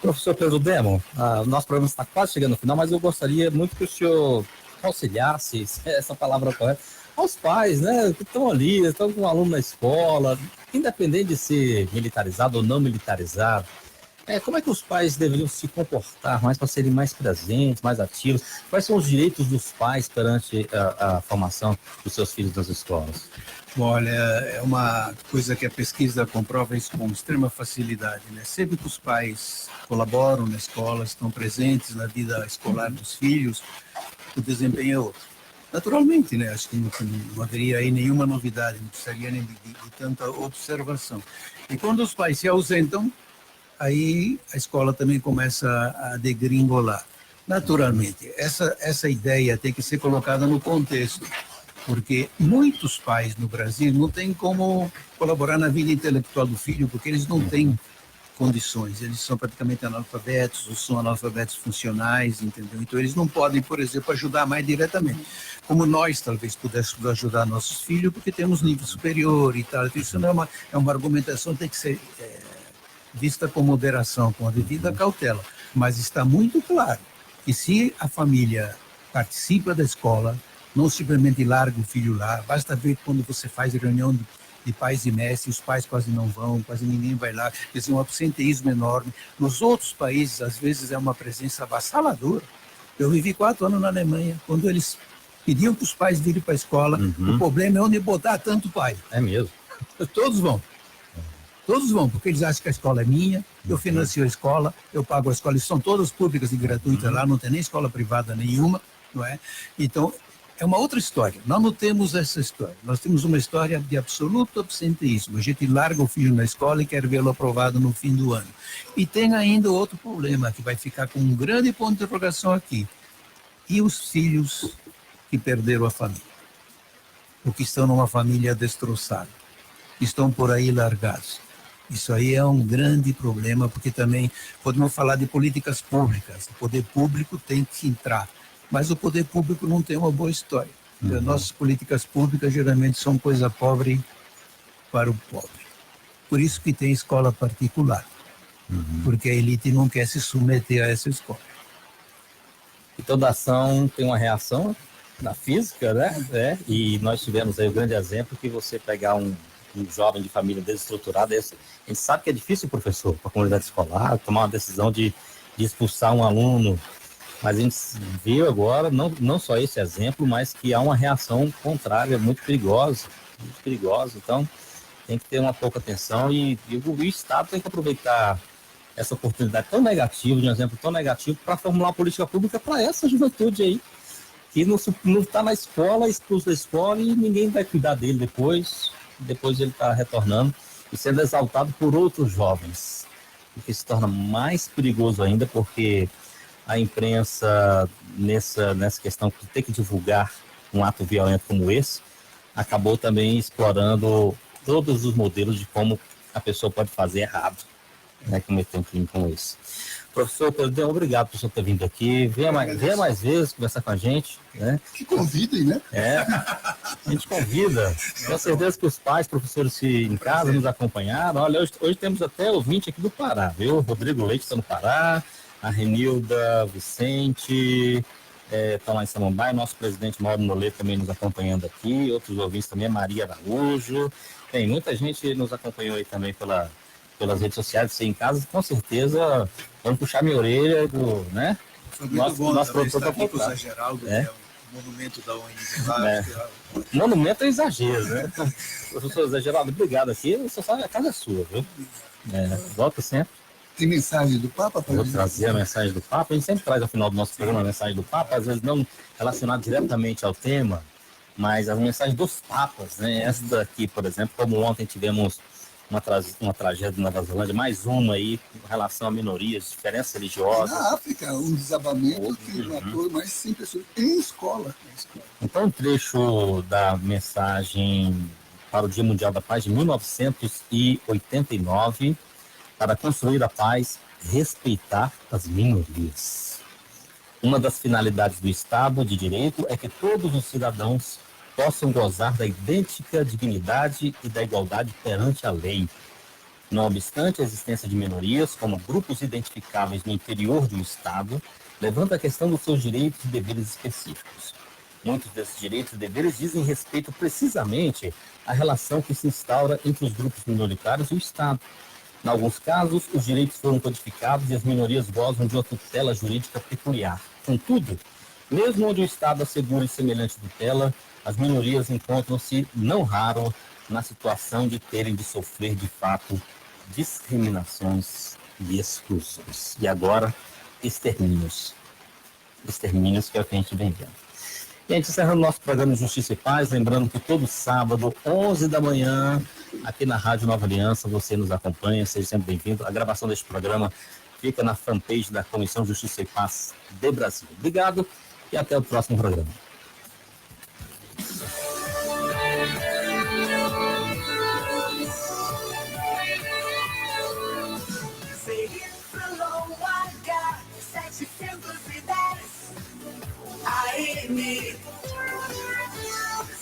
Professor Pedro Demo, o nosso programa está quase chegando no final, mas eu gostaria muito que o senhor auxiliasse, essa palavra correta, aos pais, né, que estão ali, estão com um aluno na escola, independente de ser militarizado ou não militarizado. Como é que os pais deveriam se comportar mais para serem mais presentes, mais ativos? Quais são os direitos dos pais perante a formação dos seus filhos nas escolas? Bom, olha, é uma coisa que a pesquisa comprova isso com extrema facilidade, né? Sempre que os pais colaboram na escola, estão presentes na vida escolar dos filhos, o desempenho é outro. Naturalmente, né? Acho que não haveria aí nenhuma novidade, não precisaria nem de tanta observação. E quando os pais se ausentam, aí a escola também começa a degringolar. Naturalmente, essa ideia tem que ser colocada no contexto, porque muitos pais no Brasil não têm como colaborar na vida intelectual do filho, porque eles não têm condições, eles são praticamente analfabetos, ou são analfabetos funcionais, entendeu? Então eles não podem, por exemplo, ajudar mais diretamente. Como nós talvez pudéssemos ajudar nossos filhos, porque temos nível superior e tal. Então, isso não é uma argumentação que tem que ser vista com moderação, com a devida cautela. Mas está muito claro que se a família participa da escola, não simplesmente larga o filho lá, basta ver quando você faz reunião de pais e mestres, os pais quase não vão, quase ninguém vai lá, quer dizer, um absenteísmo enorme. Nos outros países, às vezes, é uma presença avassaladora. Eu vivi 4 anos na Alemanha, quando eles pediam para os pais virem para a escola, o problema é onde botar tanto pai. É mesmo? Todos vão. Todos vão, porque eles acham que a escola é minha, eu financio a escola, eu pago a escola, e são todas públicas e gratuitas lá, não tem nem escola privada nenhuma, não é? Então, é uma outra história. Nós não temos essa história. Nós temos uma história de absoluto absenteísmo. A gente larga o filho na escola e quer vê-lo aprovado no fim do ano. E tem ainda outro problema, que vai ficar com um grande ponto de interrogação aqui. E os filhos que perderam a família? Ou que estão numa família destroçada? Que estão por aí largados? Isso aí é um grande problema, porque também podemos falar de políticas públicas. O poder público tem que entrar, mas o poder público não tem uma boa história. Nossas políticas públicas geralmente são coisa pobre para o pobre. Por isso que tem escola particular, porque a elite não quer se submeter a essa escola. E toda ação tem uma reação na física, né? E nós tivemos aí o grande exemplo que você pegar um jovem de família desestruturada, a gente sabe que é difícil, professor, para a comunidade escolar, tomar uma decisão de expulsar um aluno, mas a gente viu agora, não só esse exemplo, mas que há uma reação contrária, muito perigosa, então tem que ter uma pouca atenção e o Estado tem que aproveitar essa oportunidade tão negativa, de um exemplo tão negativo, para formular uma política pública para essa juventude aí, que não está na escola, expulso da escola e ninguém vai cuidar dele depois ele está retornando e sendo exaltado por outros jovens, o que se torna mais perigoso ainda, porque a imprensa, nessa questão de ter que divulgar um ato violento como esse, acabou também explorando todos os modelos de como a pessoa pode fazer errado, né? Cometer um crime como esse. Professor Pedro, obrigado por você ter vindo aqui. Venha mais vezes conversar com a gente, né? Que convidem, né? A gente convida. Tenho certeza que os pais, professores que em casa nos acompanharam. Olha, hoje temos até ouvinte aqui do Pará, viu? O Rodrigo Leite está no Pará, a Renilda Vicente está lá em Samambaia, nosso presidente Mauro Noleto também nos acompanhando aqui, outros ouvintes também, Maria Araújo. Tem muita gente nos acompanhou aí também pelas redes sociais, você em casa, com certeza vamos puxar minha orelha né? Foi muito bom nosso também estar aqui produtor com o Zé Geraldo, que é o monumento da ONG lá. Monumento é exagero, né? Professor Zé Geraldo, obrigado aqui, você sabe, a casa é sua, viu? Volta sempre. Tem mensagem do Papa? Vou trazer a mensagem do Papa. A gente sempre traz ao final do nosso programa a mensagem do Papa, às vezes não relacionada diretamente ao tema, mas as mensagens dos Papas, né? Esta aqui, por exemplo, como ontem tivemos uma tragédia na Nova Zelândia, mais uma aí em relação a minorias, diferenças religiosas. Na África, um desabamento que matou mais de 100 pessoas em escola. Então, um trecho da mensagem para o Dia Mundial da Paz de 1989, para construir a paz, respeitar as minorias. Uma das finalidades do Estado de Direito é que todos os cidadãos possam gozar da idêntica dignidade e da igualdade perante a lei. Não obstante a existência de minorias, como grupos identificáveis no interior de um Estado, levanta a questão dos seus direitos e deveres específicos. Muitos desses direitos e deveres dizem respeito precisamente à relação que se instaura entre os grupos minoritários e o Estado. Em alguns casos, os direitos foram codificados e as minorias gozam de uma tutela jurídica peculiar. Contudo, mesmo onde o Estado assegura semelhante tutela, as minorias encontram-se, não raro, na situação de terem de sofrer, de fato, discriminações e exclusões. E agora, extermínios. Extermínios que é o que a gente vem vendo. E a gente encerrando nosso programa de Justiça e Paz, lembrando que todo sábado, 11 da manhã, aqui na Rádio Nova Aliança, você nos acompanha, seja sempre bem-vindo. A gravação deste programa fica na fanpage da Comissão Justiça e Paz de Brasília. Obrigado e até o próximo programa. AM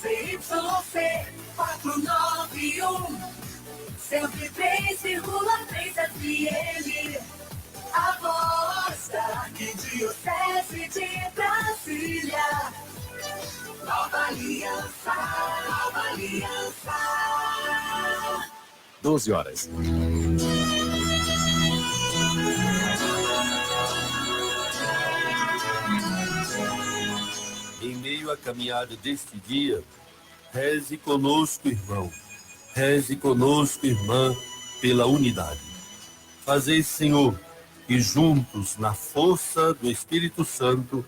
CYC 491 103,3 FM. A voz da Arquidiocese de Brasília. Nova Aliança, Nova Aliança. 12 horas. Em meio à caminhada deste dia, reze conosco, irmão. Reze conosco, irmã, pela unidade. Fazei, Senhor, que juntos, na força do Espírito Santo,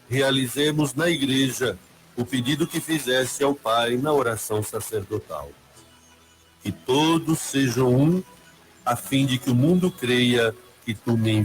realizemos na Igreja o pedido que fizeste ao Pai na oração sacerdotal. Que todos sejam um, a fim de que o mundo creia que tu me enviaste.